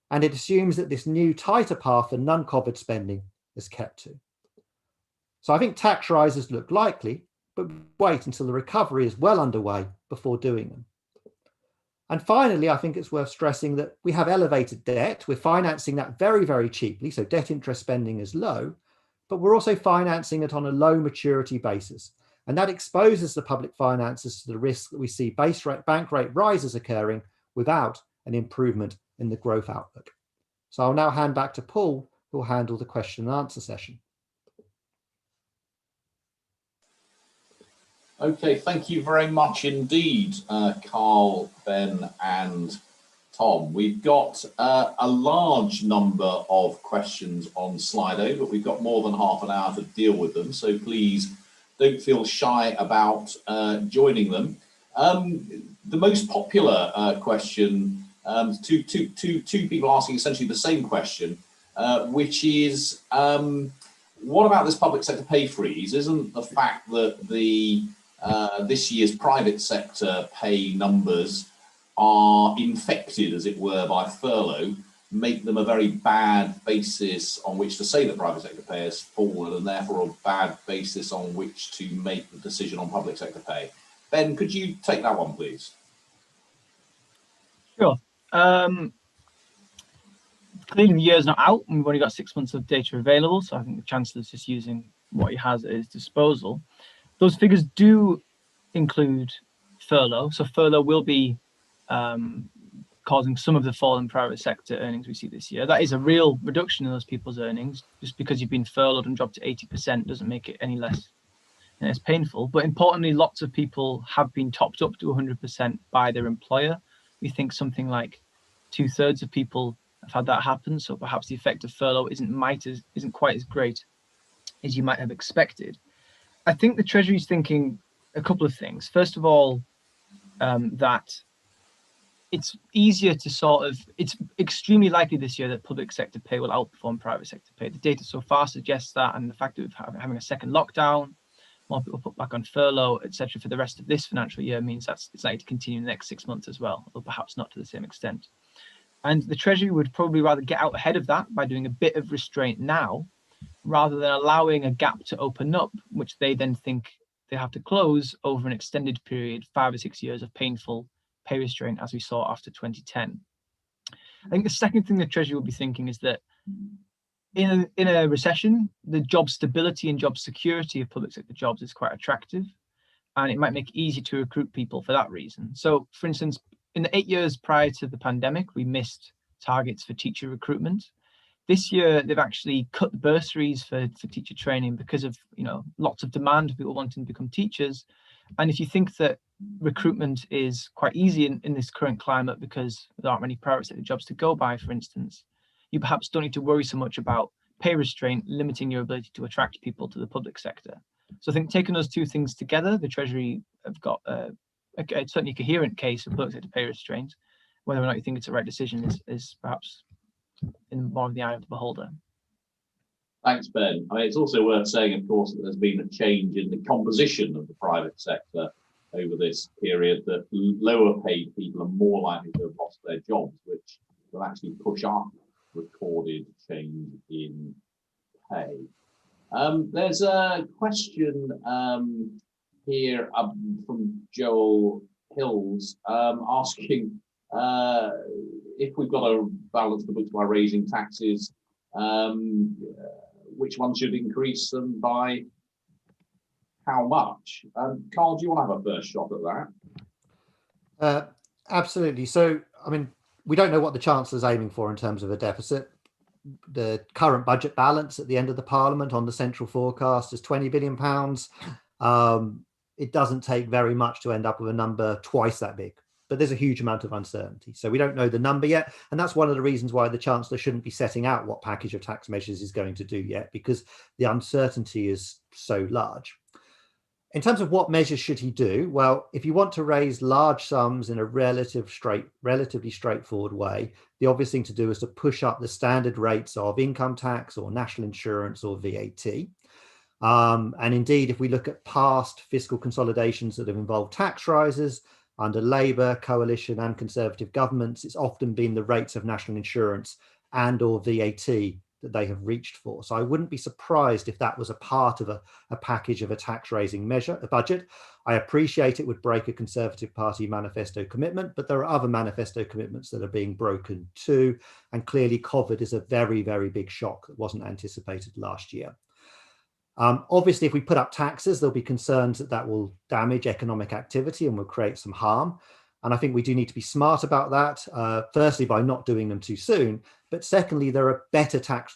and it assumes that this new tighter path for non-COVID spending is kept to. So I think tax rises look likely, but wait until the recovery is well underway before doing them. And finally, I think it's worth stressing that we have elevated debt. We're financing that very, very cheaply, so debt interest spending is low, but we're also financing it on a low maturity basis. And that exposes the public finances to the risk that we see bank rate rises occurring without an improvement in the growth outlook. So I'll now hand back to Paul, who will handle the question and answer session. Okay, thank you very much indeed, Carl, Ben and Tom. We've got a large number of questions on Slido, but we've got more than half an hour to deal with them, so please don't feel shy about joining them. The most popular question, two people asking essentially the same question, which is, what about this public sector pay freeze? Isn't the fact that the this year's private sector pay numbers are infected, as it were, by furlough, make them a very bad basis on which to say that private sector pay has fallen, and therefore a bad basis on which to make the decision on public sector pay? Ben, could you take that one, please? Sure. Clearly the year's not out, and we've only got 6 months of data available, so I think the Chancellor's just using what he has at his disposal. Those figures do include furlough, so furlough will be causing some of the fall in private sector earnings we see this year. That is a real reduction in those people's earnings. Just because you've been furloughed and dropped to 80% doesn't make it any less painful. But importantly, lots of people have been topped up to 100% by their employer. We think something like 2/3 of people have had that happen. So perhaps the effect of furlough isn't quite as great as you might have expected. I think the Treasury's thinking a couple of things. First of all, that it's easier to sort of, it's extremely likely this year that public sector pay will outperform private sector pay. The data so far suggests that, and the fact that we're having a second lockdown, more people put back on furlough, etc., for the rest of this financial year means that's it's likely to continue in the next 6 months as well, or perhaps not to the same extent. And the Treasury would probably rather get out ahead of that by doing a bit of restraint now, rather than allowing a gap to open up, which they then think they have to close over an extended period, 5 or 6 years of painful pay restraint, as we saw after 2010. I think the second thing the Treasury will be thinking is that in a recession, the job stability and job security of public sector jobs is quite attractive, and it might make it easy to recruit people for that reason. So, for instance, in the 8 years prior to the pandemic, we missed targets for teacher recruitment. This year, they've actually cut the bursaries for teacher training because of lots of demand of people wanting to become teachers. And if you think that recruitment is quite easy in this current climate because there aren't many private sector jobs to go by, for instance, you perhaps don't need to worry so much about pay restraint limiting your ability to attract people to the public sector. So I think taking those two things together, the Treasury have got a certainly coherent case for public sector pay restraint. Whether or not you think it's the right decision is perhaps in more of the eye of the beholder. Thanks, Ben. I mean, it's also worth saying, of course, that there's been a change in the composition of the private sector over this period, that lower paid people are more likely to have lost their jobs, which will actually push up recorded change in pay. There's a question here from Joel Hills asking if we've got to balance the books by raising taxes, which one should increase them by how much? Carl, do you want to have a first shot at that? Absolutely. So, I mean, we don't know what the Chancellor's aiming for in terms of a deficit. The current budget balance at the end of the Parliament on the central forecast is £20 billion. It doesn't take very much to end up with a number twice that big, but there's a huge amount of uncertainty. So we don't know the number yet. And that's one of the reasons why the Chancellor shouldn't be setting out what package of tax measures he's going to do yet, because the uncertainty is so large. In terms of what measures should he do? Well, if you want to raise large sums in a relatively straightforward way, the obvious thing to do is to push up the standard rates of income tax or national insurance or VAT. And indeed, if we look at past fiscal consolidations that have involved tax rises under Labour, Coalition and Conservative governments, it's often been the rates of national insurance and or VAT that they have reached for. So I wouldn't be surprised if that was a part of a package of a tax raising measure, a budget. I appreciate it would break a Conservative Party manifesto commitment, but there are other manifesto commitments that are being broken too. And clearly COVID is a very, very big shock that wasn't anticipated last year. Obviously, if we put up taxes, there'll be concerns that that will damage economic activity and will create some harm. And I think we do need to be smart about that, firstly, by not doing them too soon. But secondly, there are better tax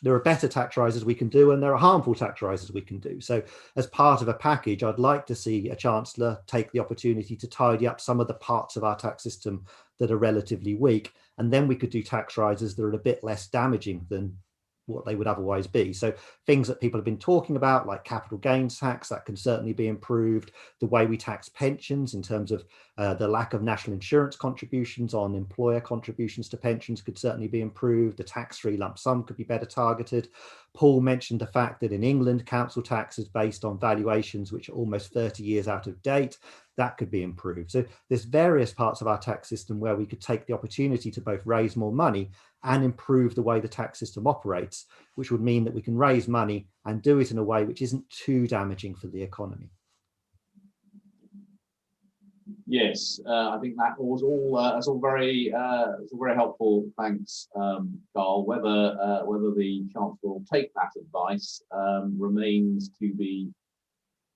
rises we can do, and there are harmful tax rises we can do. So as part of a package, I'd like to see a Chancellor take the opportunity to tidy up some of the parts of our tax system that are relatively weak. And then we could do tax rises that are a bit less damaging than what they would otherwise be. So things that people have been talking about, like capital gains tax, that can certainly be improved. The way we tax pensions in terms of the lack of national insurance contributions on employer contributions to pensions could certainly be improved. The tax-free lump sum could be better targeted. Paul mentioned the fact that in England, council tax is based on valuations which are almost 30 years out of date. That could be improved. So there's various parts of our tax system where we could take the opportunity to both raise more money and improve the way the tax system operates, which would mean that we can raise money and do it in a way which isn't too damaging for the economy. Yes, I think that was all very helpful. Thanks, Carl. Whether the Chancellor will take that advice remains to be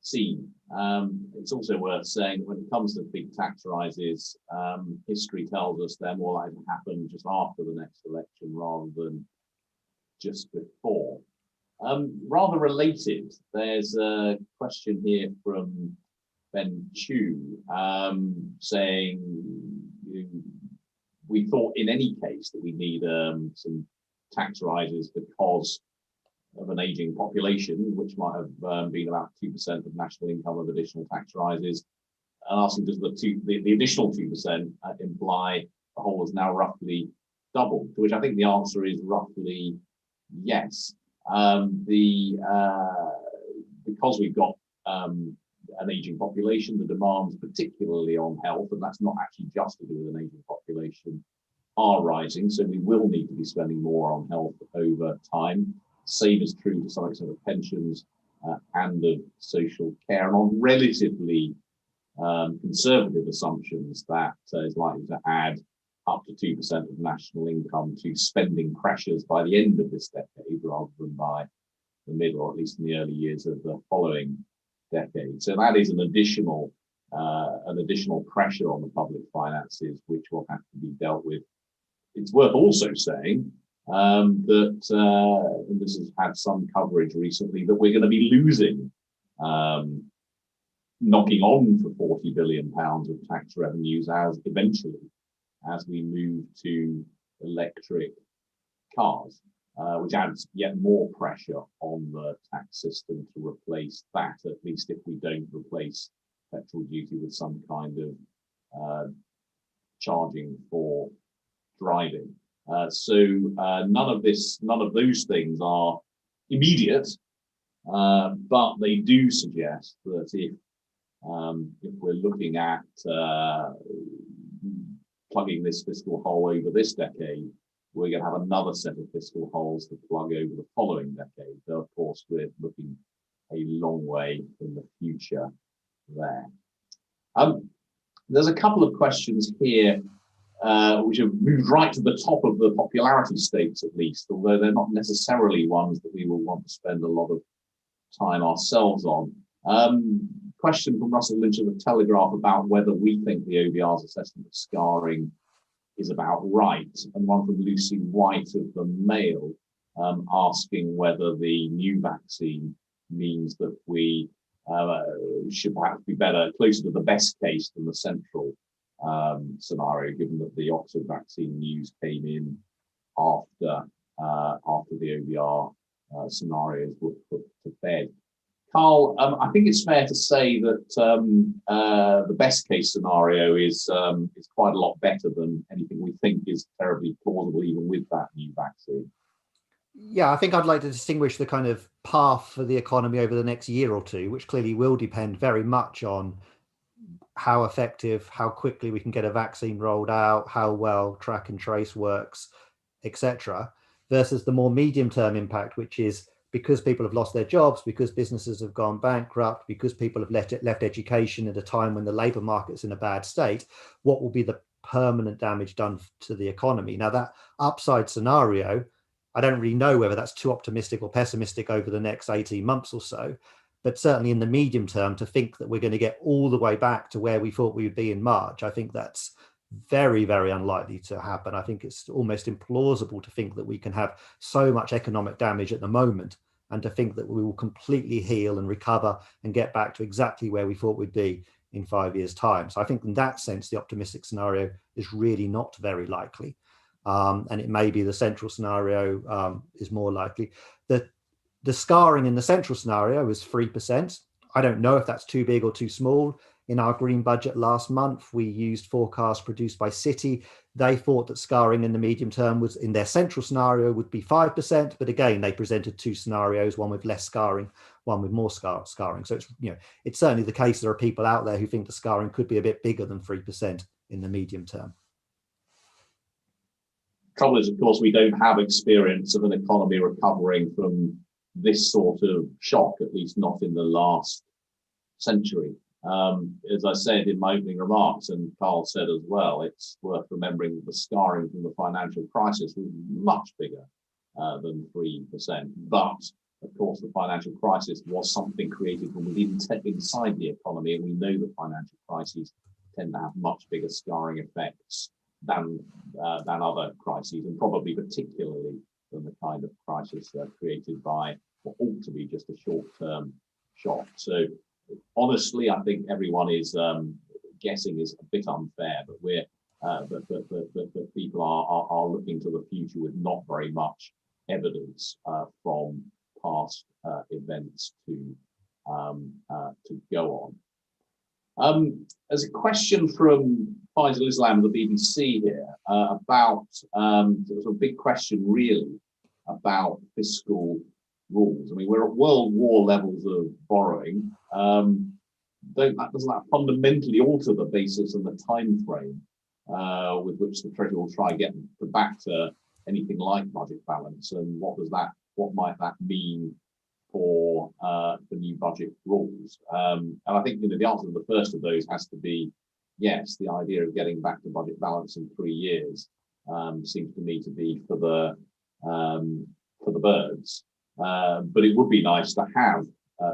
seen. It's also worth saying that when it comes to big tax rises, history tells us they're more likely to happen just after the next election rather than just before. Rather related, there's a question here from Ben Chu saying we thought in any case that we need some tax rises because of an aging population, which might have been about 2% of national income of additional tax rises, and asking does the additional 2% imply the whole has now roughly doubled, to which I think the answer is roughly yes. Because we've got an aging population, the demands, particularly on health, and that's not actually just to do with an aging population, are rising. So we will need to be spending more on health over time. Same is true to some extent of pensions and of social care, and on relatively conservative assumptions, that is likely to add up to 2% of national income to spending pressures by the end of this decade, rather than by the middle, or at least in the early years of the following decade. So that is an additional pressure on the public finances, which will have to be dealt with. It's worth also saying that, and this has had some coverage recently, that we're going to be losing, knocking on for £40 billion of tax revenues as we move to electric cars, which adds yet more pressure on the tax system to replace that, at least if we don't replace petrol duty with some kind of charging for driving. So none of those things are immediate, but they do suggest that if we're looking at plugging this fiscal hole over this decade, we're going to have another set of fiscal holes to plug over the following decade. Though, of course, we're looking a long way in the future there. There's a couple of questions here which have moved right to the top of the popularity stakes, at least, although they're not necessarily ones that we will want to spend a lot of time ourselves on. Question from Russell Lynch of the Telegraph about whether we think the OBR's assessment of scarring is about right, and one from Lucy White of the Mail asking whether the new vaccine means that we should perhaps be closer to the best case than the central scenario, given that the Oxford vaccine news came in after the OBR scenarios were put to bed. Carl, I think it's fair to say that the best case scenario is quite a lot better than anything we think is terribly plausible, even with that new vaccine. Yeah, I think I'd like to distinguish the kind of path for the economy over the next year or two, which clearly will depend very much on how effective, how quickly we can get a vaccine rolled out, how well track and trace works, etc., versus the more medium-term impact, which is because people have lost their jobs, because businesses have gone bankrupt, because people have left education at a time when the labour market's in a bad state, what will be the permanent damage done to the economy? Now, that upside scenario, I don't really know whether that's too optimistic or pessimistic over the next 18 months or so, but certainly in the medium term, to think that we're going to get all the way back to where we thought we would be in March, I think that's very, very unlikely to happen. I think it's almost implausible to think that we can have so much economic damage at the moment and to think that we will completely heal and recover and get back to exactly where we thought we'd be in 5 years' time. So I think in that sense, the optimistic scenario is really not very likely. And it may be the central scenario is more likely. The scarring in the central scenario is 3%. I don't know if that's too big or too small. In our green budget last month, we used forecasts produced by Citi. They thought that scarring in the medium term was, in their central scenario, would be 5%. But again, they presented two scenarios, one with less scarring, one with more scarring. So it's certainly the case there are people out there who think the scarring could be a bit bigger than 3% in the medium term. Trouble is, of course, we don't have experience of an economy recovering from this sort of shock, at least not in the last century. As I said in my opening remarks, and Carl said as well, it's worth remembering that the scarring from the financial crisis was much bigger than 3%. But of course, the financial crisis was something created from within inside the economy, and we know that financial crises tend to have much bigger scarring effects than other crises, and probably particularly than the kind of crisis created by what ought to be just a short-term shock. So honestly, I think everyone is guessing is a bit unfair, but but people are looking to the future with not very much evidence from past events to go on. There's a question from Faisal Islam, the BBC here, about there's a big question really about fiscal rules. I mean, we're at World War levels of borrowing. Doesn't that fundamentally alter the basis and the time frame with which the Treasury will try and get back to anything like budget balance? And what might that mean for the new budget rules? And I think the answer to the first of those has to be yes. The idea of getting back to budget balance in 3 years seems to me to be for the birds. But it would be nice to have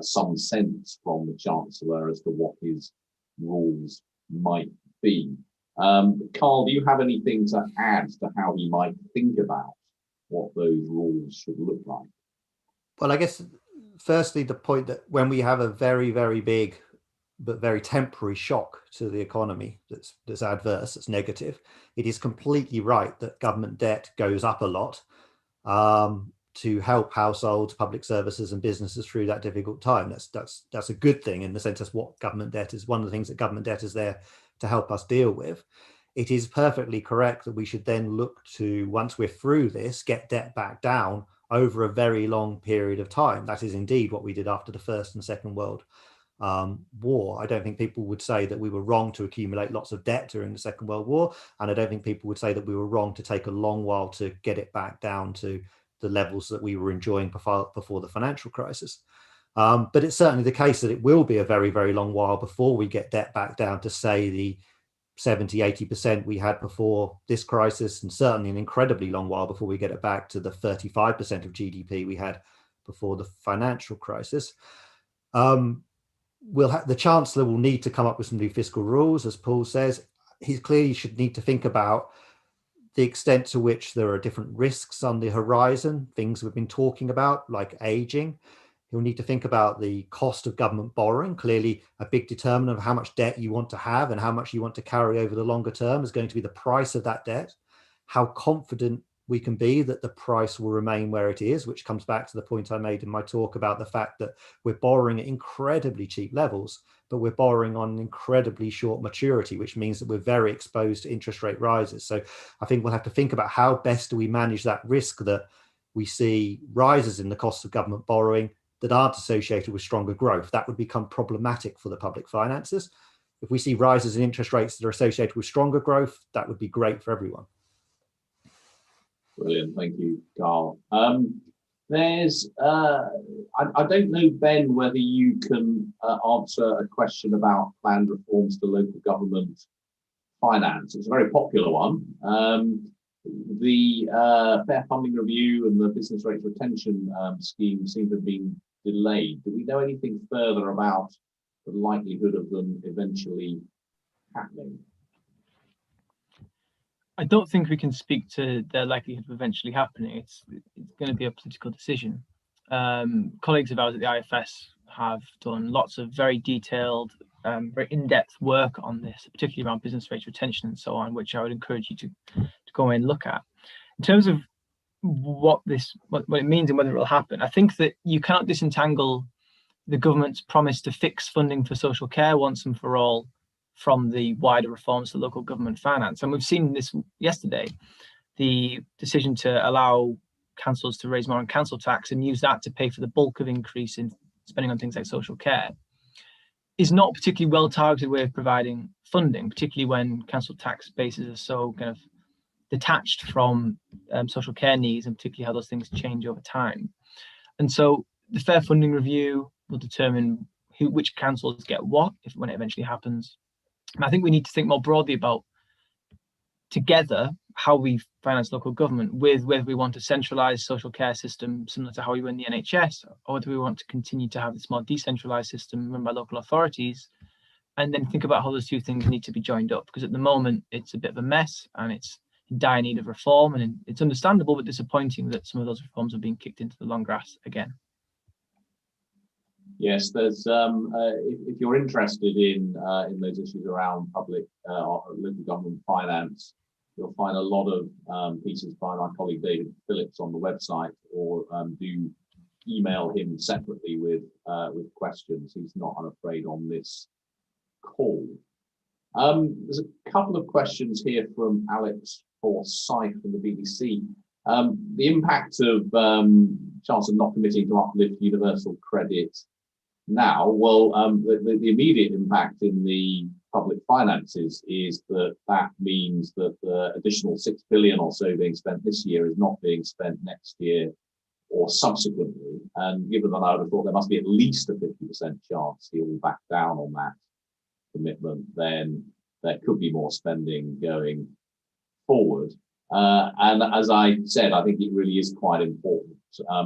some sense from the Chancellor as to what his rules might be. Carl, do you have anything to add to how he might think about what those rules should look like? Well, I guess firstly, the point that when we have a very, very big but very temporary shock to the economy that's adverse, that's negative, it is completely right that government debt goes up a lot to help households, public services and businesses through that difficult time. That's a good thing, in the sense that's what government debt is. One of the things that government debt is there to help us deal with. It is perfectly correct that we should then look to, once we're through this, get debt back down over a very long period of time. That is indeed what we did after the First and Second World War. I don't think people would say that we were wrong to accumulate lots of debt during the Second World War, and I don't think people would say that we were wrong to take a long while to get it back down to the levels that we were enjoying before the financial crisis. But it's certainly the case that it will be a very, very long while before we get debt back down to, say, the 70–80% we had before this crisis, and certainly an incredibly long while before we get it back to the 35% of GDP we had before the financial crisis. The Chancellor will need to come up with some new fiscal rules, as Paul says. He clearly should need to think about the extent to which there are different risks on the horizon, things we've been talking about, like aging. He'll need to think about the cost of government borrowing. Clearly, a big determinant of how much debt you want to have and how much you want to carry over the longer term is going to be the price of that debt. How confident we can be that the price will remain where it is, which comes back to the point I made in my talk about the fact that we're borrowing at incredibly cheap levels, but we're borrowing on an incredibly short maturity, which means that we're very exposed to interest rate rises. So I think we'll have to think about how best do we manage that risk that we see rises in the cost of government borrowing that aren't associated with stronger growth. That would become problematic for the public finances. If we see rises in interest rates that are associated with stronger growth, that would be great for everyone. Brilliant, thank you, Carl. I don't know, Ben, whether you can answer a question about planned reforms to local government finance. It's a very popular one. The Fair Funding Review and the Business Rates Retention scheme seem to have been delayed. Do we know anything further about the likelihood of them eventually happening? I don't think we can speak to their likelihood of eventually happening. It's going to be a political decision. Colleagues of ours at the IFS have done lots of very detailed, very in-depth work on this, particularly around business rates retention and so on, which I would encourage you to go and look at. In terms of what it means and whether it will happen, I think that you cannot disentangle the government's promise to fix funding for social care once and for all from the wider reforms to local government finance. And we've seen this yesterday, the decision to allow councils to raise more on council tax and use that to pay for the bulk of increase in spending on things like social care is not a particularly well targeted way of providing funding, particularly when council tax bases are so kind of detached from social care needs, and particularly how those things change over time. And so the Fair Funding Review will determine which councils get what when it eventually happens. And I think we need to think more broadly about together how we finance local government, with whether we want a centralised social care system similar to how we run the NHS, or whether we want to continue to have this more decentralised system run by local authorities, and then think about how those two things need to be joined up. Because at the moment it's a bit of a mess and it's in dire need of reform, and it's understandable but disappointing that some of those reforms are being kicked into the long grass again. Yes, there's if you're interested in those issues around public local government finance, you'll find a lot of pieces by my colleague David Phillips on the website, or do email him separately with questions. He's not unafraid on this call. There's a couple of questions here from Alex Forsyth from the BBC. The impact of Chancellor not committing to uplift universal credit now, well, the immediate impact in the public finances is that means that the additional 6 billion or so being spent this year is not being spent next year or subsequently. And given that I would have thought there must be at least a 50% chance he will back down on that commitment, then there could be more spending going forward. And as I said, I think it really is quite important.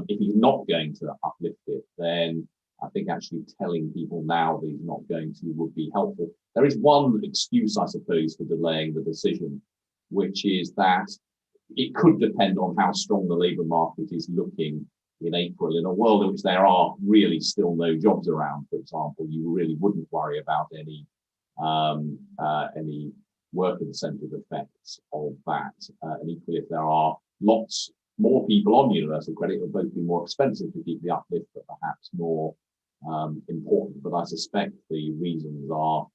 If he's not going to uplift it, then I think actually telling people now that he's not going to would be helpful. There is one excuse, I suppose, for delaying the decision, which is that it could depend on how strong the labour market is looking in April. In a world in which there are really still no jobs around, for example, you really wouldn't worry about any work incentive effects of that. And equally, if there are lots more people on universal credit, it will both be more expensive to keep the uplift, but perhaps more important. But I suspect the reasons are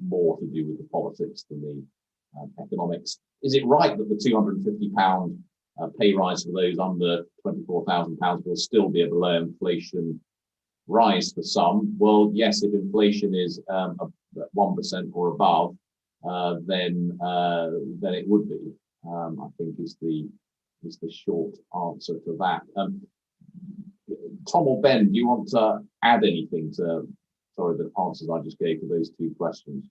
more to do with the politics than the economics. Is it right that the £250 pay rise for those under £24,000 will still be a below inflation rise for some? Well, yes, if inflation is 1% or above, then it would be. I think is the short answer to that. Tom or Ben, do you want to add anything to the answers I just gave to those two questions?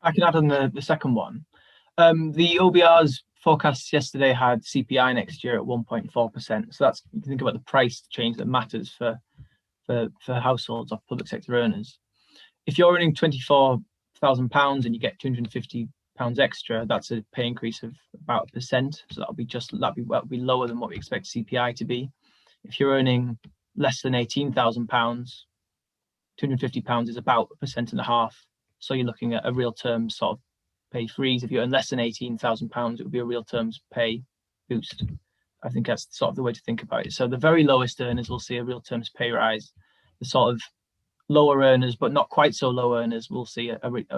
I can add on the second one. The OBR's forecasts yesterday had CPI next year at 1.4%. So that's, you can think about the price change that matters for households or public sector earners. If you're earning £24,000 and you get £250 extra, that's a pay increase of about 1%. So that'll be lower than what we expect CPI to be. If you're earning less than £18,000, £250 is about 1.5%. So you're looking at a real terms sort of pay freeze. If you earn less than £18,000, it would be a real terms pay boost. I think that's sort of the way to think about it. So the very lowest earners will see a real terms pay rise. The sort of lower earners, but not quite so low earners, will see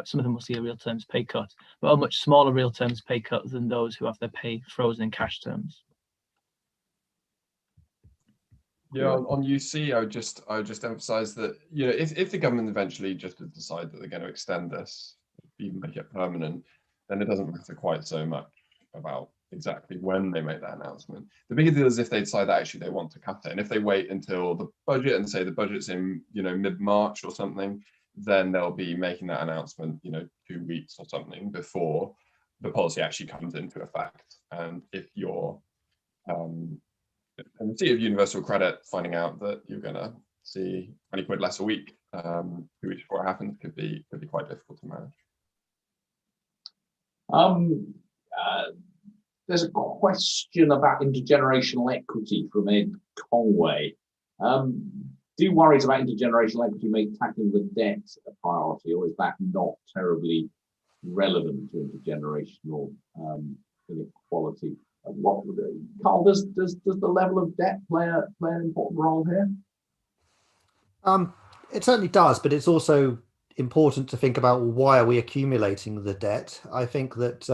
some of them will see a real terms pay cut, but a much smaller real terms pay cut than those who have their pay frozen in cash terms. Yeah, on UC, I would just emphasise that, you know, if the government eventually just decide that they're going to extend this, even make it permanent, then it doesn't matter quite so much about exactly when they make that announcement. The bigger deal is if they decide that actually they want to cut it, and if they wait until the budget and say the budget's in, you know, mid-March or something, then they'll be making that announcement, you know, 2 weeks or something before the policy actually comes into effect. And if you're in the sea of universal credit, finding out that you're going to see 20 quid less a week 2 weeks before it happens could be quite difficult to manage. There's a question about intergenerational equity from Ed Conway. Do worries about intergenerational equity make tackling the debt a priority, or is that not terribly relevant to intergenerational inequality? Carl, does the level of debt play an important role here? It certainly does, but it's also important to think about why are we accumulating the debt. I think that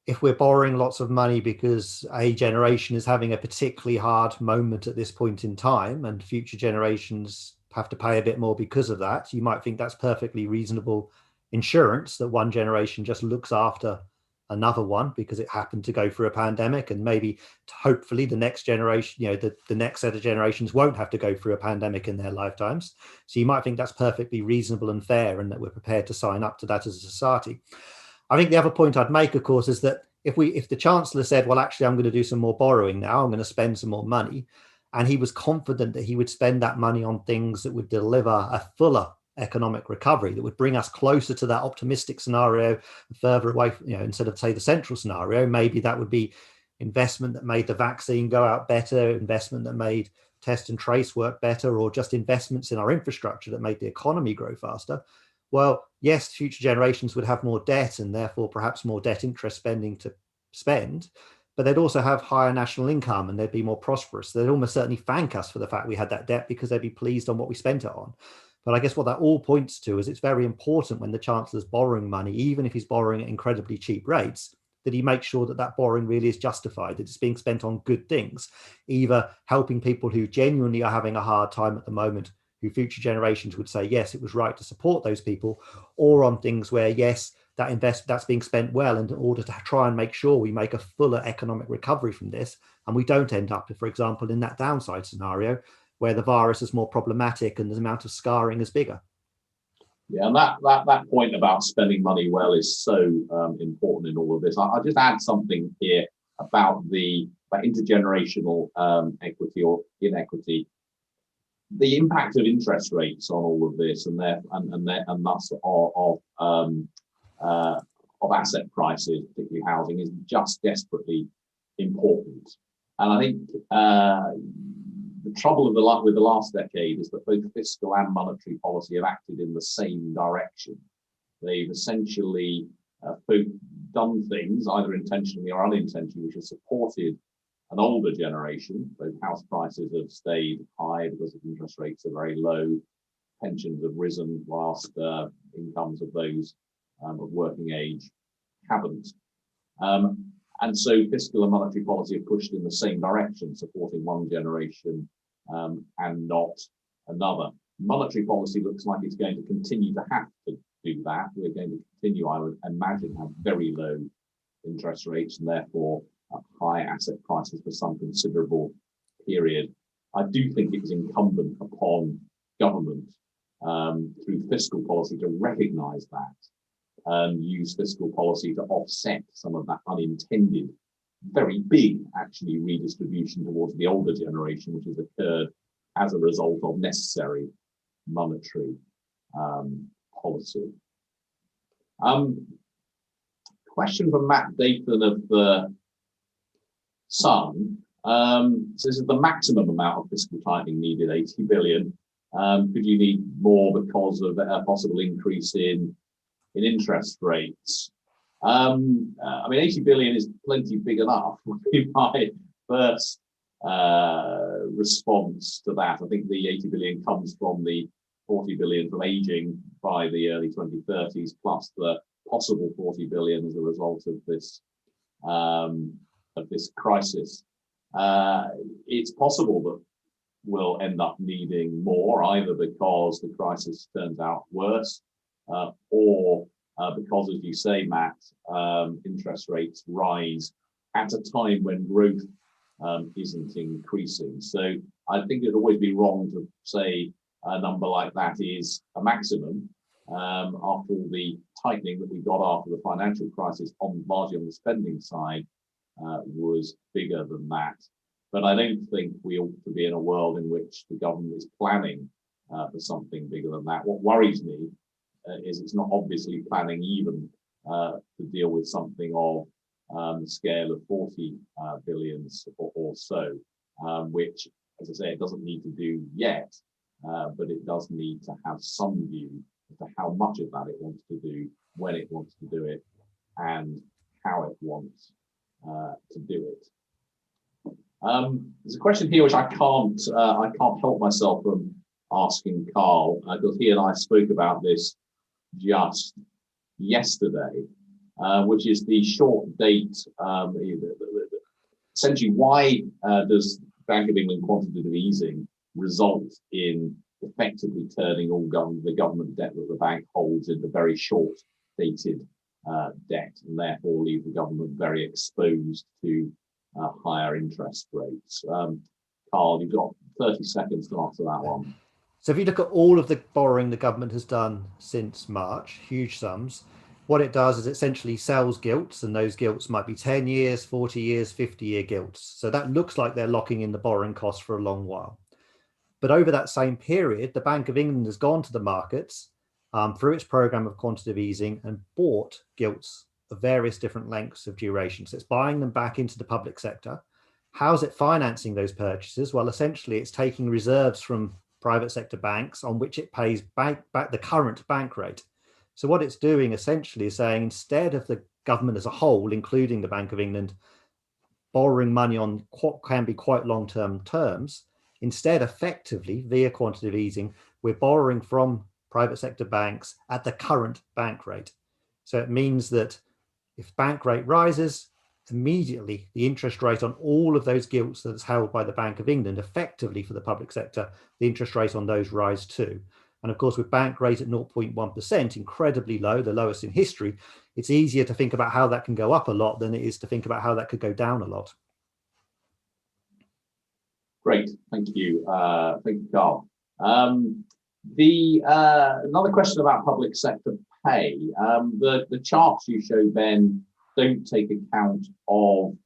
if we're borrowing lots of money because a generation is having a particularly hard moment at this point in time and future generations have to pay a bit more because of that, you might think that's perfectly reasonable insurance, that one generation just looks after another one because it happened to go through a pandemic, and maybe hopefully the next generation, you know, the next set of generations won't have to go through a pandemic in their lifetimes. So you might think that's perfectly reasonable and fair, and that we're prepared to sign up to that as a society. I think the other point I'd make, of course, is that if the Chancellor said, well, actually, I'm going to do some more borrowing now, I'm going to spend some more money, and he was confident that he would spend that money on things that would deliver a fuller economic recovery, that would bring us closer to that optimistic scenario, further away, you know, instead of, say, the central scenario, maybe that would be investment that made the vaccine go out better, investment that made test and trace work better, or just investments in our infrastructure that made the economy grow faster. Well, yes, future generations would have more debt and therefore perhaps more debt interest spending to spend, but they'd also have higher national income and they'd be more prosperous. They'd almost certainly thank us for the fact we had that debt because they'd be pleased on what we spent it on. But I guess what that all points to is it's very important when the Chancellor's borrowing money, even if he's borrowing at incredibly cheap rates, that he makes sure that that borrowing really is justified, that it's being spent on good things, either helping people who genuinely are having a hard time at the moment, who future generations would say, yes, it was right to support those people, or on things where, yes, that's being spent well, and in order to try and make sure we make a fuller economic recovery from this, and we don't end up, for example, in that downside scenario where the virus is more problematic and the amount of scarring is bigger. Yeah, and that point about spending money well is so important in all of this. I'll just add something here about the intergenerational equity or inequity. The impact of interest rates on all of this, and thus of asset prices, particularly housing, is just desperately important. And I think the trouble with the last decade is that both fiscal and monetary policy have acted in the same direction. They've essentially both done things, either intentionally or unintentionally, which have supported an older generation. Both house prices have stayed high because interest rates are very low. Pensions have risen whilst incomes of those of working age haven't. And so fiscal and monetary policy have pushed in the same direction, supporting one generation and not another. Monetary policy looks like it's going to continue to have to do that. We're going to continue, I would imagine, have very low interest rates and therefore high asset prices for some considerable period. I do think it is incumbent upon government through fiscal policy to recognise that and use fiscal policy to offset some of that unintended, very big, actually, redistribution towards the older generation, which has occurred as a result of necessary monetary policy. Question from Matt Dathan of the Sun. Says, is the maximum amount of fiscal tightening needed 80 billion? Could you need more because of a possible increase in interest rates? I mean, 80 billion is plenty big enough, would be my first response to that. I think the 80 billion comes from the 40 billion from aging by the early 2030s, plus the possible 40 billion as a result of this crisis. It's possible that we'll end up needing more, either because the crisis turns out worse, or because, as you say, Matt, interest rates rise at a time when growth isn't increasing. So I think it'd always be wrong to say a number like that is a maximum. After all the tightening that we got after the financial crisis, largely on the spending side, was bigger than that. But I don't think we ought to be in a world in which the government is planning for something bigger than that. What worries me is it's not obviously planning even to deal with something of the scale of 40 billion or so, which, as I say, it doesn't need to do yet, but it does need to have some view as to how much of that it wants to do, when it wants to do it, and how it wants to do it. There's a question here which I can't help myself from asking Carl, because he and I spoke about this just yesterday, which is the short date. Essentially, why does Bank of England quantitative easing result in effectively turning all the government debt that the bank holds into very short dated debt, and therefore leave the government very exposed to higher interest rates? Carl, you've got 30 seconds to answer that one. So if you look at all of the borrowing the government has done since March, huge sums, what it does is essentially sells gilts, and those gilts might be 10 years, 40 years, 50-year gilts. So that looks like they're locking in the borrowing costs for a long while. But over that same period, the Bank of England has gone to the markets through its program of quantitative easing and bought gilts of various different lengths of duration. So it's buying them back into the public sector. How's it financing those purchases? Well, essentially, it's taking reserves from private sector banks on which it pays back the current bank rate. So what it's doing essentially is saying, instead of the government as a whole, including the Bank of England, borrowing money on what can be quite long-term terms, instead, effectively, via quantitative easing, we're borrowing from private sector banks at the current bank rate. So it means that if bank rate rises, immediately the interest rate on all of those gilts that's held by the Bank of England, effectively for the public sector, the interest rate on those rise too. And of course, with bank rate at 0.1%, incredibly low, the lowest in history, it's easier to think about how that can go up a lot than it is to think about how that could go down a lot. Great, thank you, Carl. Another question about public sector pay. The charts you show, Ben, don't take account of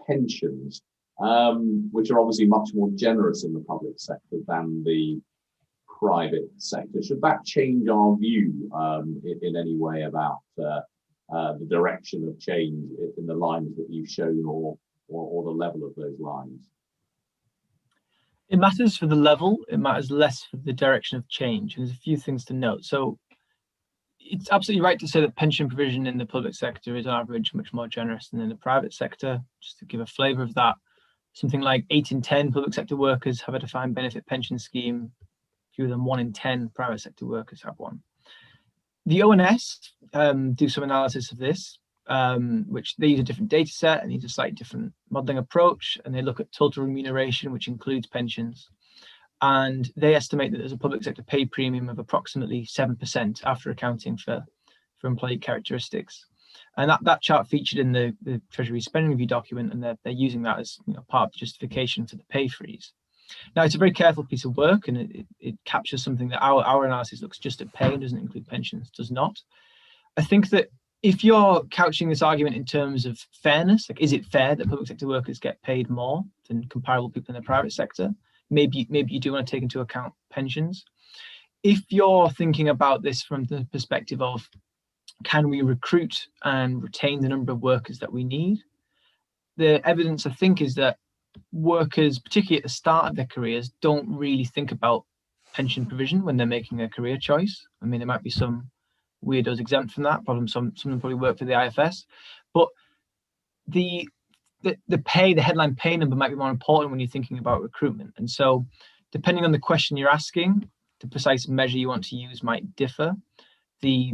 pensions, which are obviously much more generous in the public sector than the private sector. Should that change our view in any way about the direction of change in the lines that you've shown, or the level of those lines? It matters for the level, it matters less for the direction of change. And there's a few things to note. So it's absolutely right to say that pension provision in the public sector is on average much more generous than in the private sector. Just to give a flavour of that, something like 8 in 10 public sector workers have a defined benefit pension scheme. Fewer than 1 in 10 private sector workers have one. The ONS do some analysis of this, which they use a different data set and use a slightly different modelling approach, and they look at total remuneration, which includes pensions. And they estimate that there's a public sector pay premium of approximately 7% after accounting for employee characteristics. And that chart featured in the Treasury spending review document, and they're using that as part of the justification for the pay freeze. Now, it's a very careful piece of work, and it captures something that our analysis looks just at pay and doesn't include pensions, does not. I think that if you're couching this argument in terms of fairness, like, is it fair that public sector workers get paid more than comparable people in the private sector? Maybe you do want to take into account pensions. If you're thinking about this from the perspective of, can we recruit and retain the number of workers that we need? The evidence, I think, is that workers, particularly at the start of their careers, don't really think about pension provision when they're making a career choice. I mean, there might be some weirdos exempt from that. Some of them probably work for the IFS, but the pay, the headline pay number might be more important when you're thinking about recruitment. And so, depending on the question you're asking, the precise measure you want to use might differ. The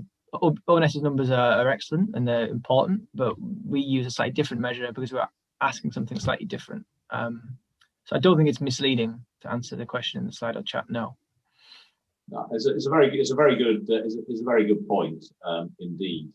ONS's numbers are excellent and they're important, but we use a slightly different measure because we're asking something slightly different. So I don't think it's misleading to answer the question in the slide or chat. No. No, it's a very good point, indeed,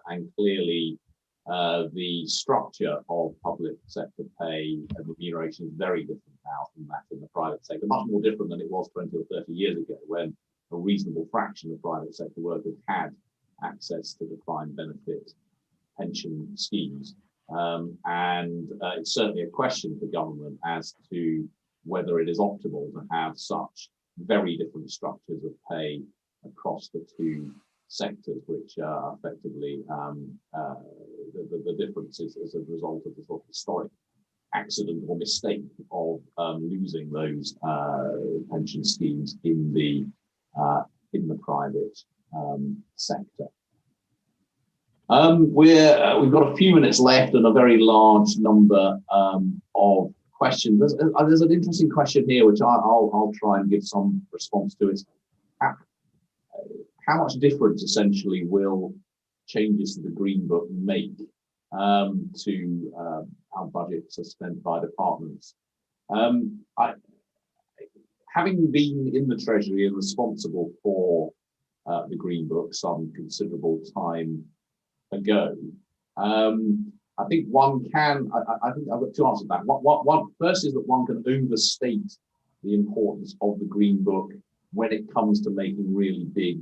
and clearly the structure of public sector pay and remuneration is very different now from that in the private sector, much more different than it was 20 or 30 years ago, when a reasonable fraction of private sector workers had access to defined benefit pension schemes. And it's certainly a question for government as to whether it is optimal to have such very different structures of pay across the two sectors, which are effectively the differences as a result of the sort of historic accident or mistake of losing those pension schemes in the private sector. We've got a few minutes left and a very large number of questions. There's an interesting question here, which I'll try and give some response to. It's how much difference essentially will changes to the Green Book make to how budgets are spent by departments? Having been in the Treasury and responsible for the Green Book some considerable time ago, I think one can. I think I've got two answers to that. One first is that one can overstate the importance of the Green Book when it comes to making really big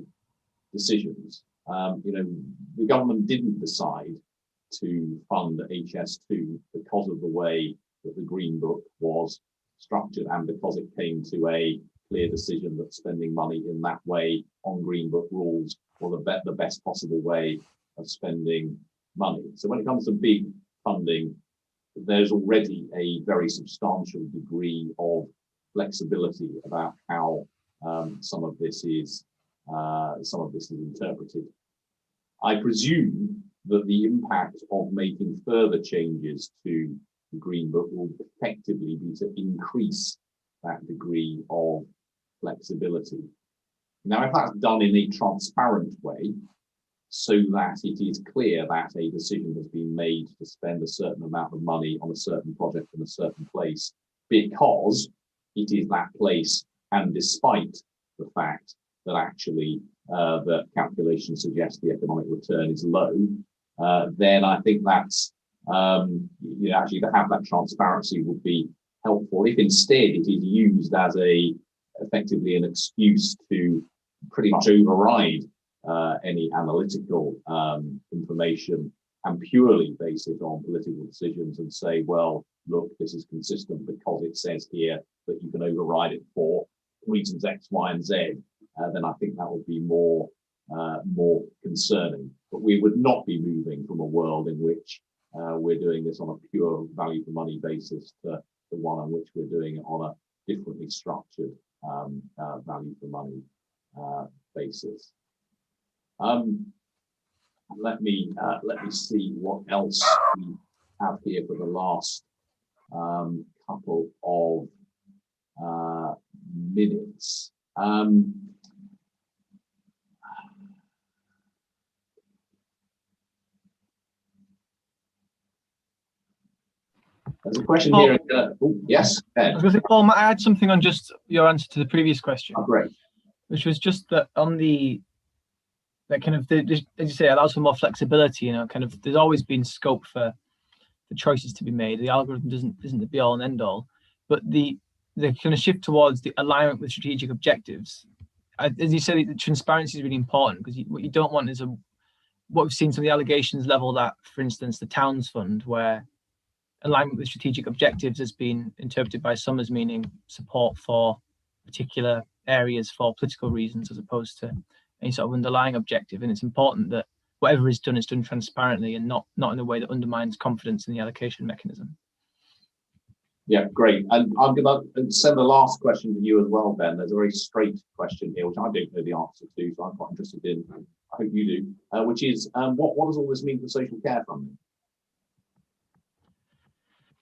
decisions. The government didn't decide to fund HS2 because of the way that the Green Book was structured and because it came to a clear decision that spending money in that way on Green Book rules was the best possible way of spending money. So when it comes to big funding, there's already a very substantial degree of flexibility about how some of this is interpreted. I presume that the impact of making further changes to the Green Book will effectively be to increase that degree of flexibility. Now, if that's done in a transparent way, so that it is clear that a decision has been made to spend a certain amount of money on a certain project in a certain place, because it is that place, and despite the fact that actually the calculation suggests the economic return is low, then I think that's, actually to have that transparency would be helpful. If instead it is used as effectively an excuse to pretty much override any analytical information and purely base it on political decisions and say, well, look, this is consistent because it says here that you can override it for reasons X, Y, and Z, then I think that would be more concerning. But we would not be moving from a world in which we're doing this on a pure value for money basis to the one in which we're doing it on a differently structured value for money basis. Let me see what else we have here for the last couple of minutes. There's a question here. Yes, Ben. I was going to say, Paul, might I add something on just your answer to the previous question? Oh, great. Which was just that on that kind of, as you say, allows for more flexibility. Kind of, there's always been scope for the choices to be made. The algorithm isn't the be all and end all, but the kind of shift towards the alignment with strategic objectives. As you said, the transparency is really important, because what you don't want is what we've seen some of the allegations leveled at, for instance, the Towns Fund, where alignment with strategic objectives has been interpreted by some as meaning support for particular areas for political reasons, as opposed to any sort of underlying objective. And it's important that whatever is done transparently and not in a way that undermines confidence in the allocation mechanism. Yeah, great. And I'm going to send the last question to you as well, Ben. There's a very straight question here, which I don't know the answer to, so I'm quite interested in. I hope you do, which is, what does all this mean for social care funding?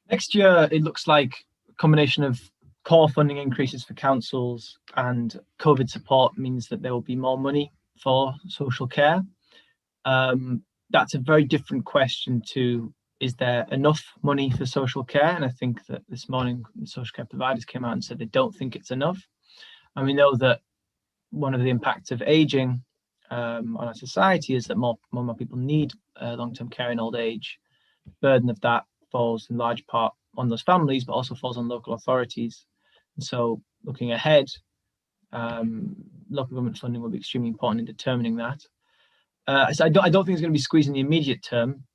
Next year, it looks like a combination of core funding increases for councils and COVID support means that there will be more money for social care. That's a very different question to, is there enough money for social care? And I think that this morning the social care providers came out and said they don't think it's enough. And we know that one of the impacts of aging on our society is that more people need long-term care in old age. The burden of that falls in large part on those families, but also falls on local authorities. And so looking ahead, local government funding will be extremely important in determining that. So I don't think it's going to be squeezed in the immediate term,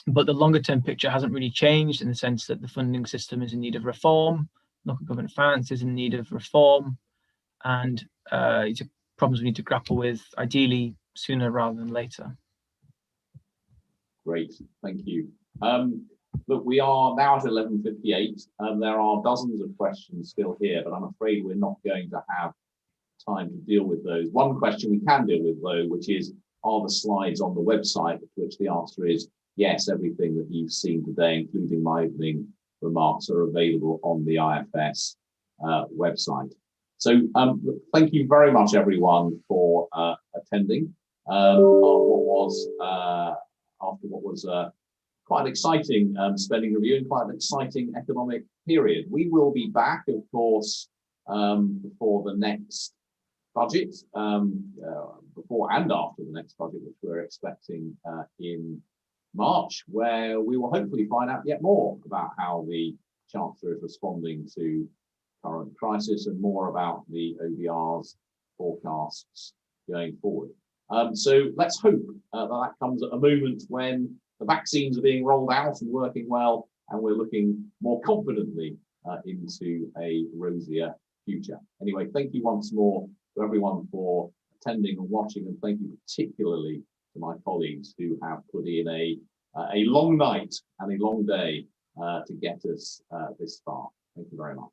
but the longer term picture hasn't really changed, in the sense that the funding system is in need of reform, local government finance is in need of reform, and it's problems we need to grapple with, ideally sooner rather than later. Great, thank you. Look, we are now at 11:58, and there are dozens of questions still here, but I'm afraid we're not going to have time to deal with those. One question we can deal with, though, which is, are the slides on the website? To which the answer is yes, everything that you've seen today, including my opening remarks, are available on the IFS website. So thank you very much, everyone, for attending after what was quite an exciting spending review and quite an exciting economic period. We will be back, of course, before the next budget, before and after the next budget, which we're expecting in March, where we will hopefully find out yet more about how the Chancellor is responding to current crisis and more about the OBR's forecasts going forward. So let's hope that comes at a moment when the vaccines are being rolled out and working well, and we're looking more confidently into a rosier future. Anyway, thank you once more to everyone for attending and watching, and thank you particularly to my colleagues who have put in a long night and a long day to get us this far. Thank you very much.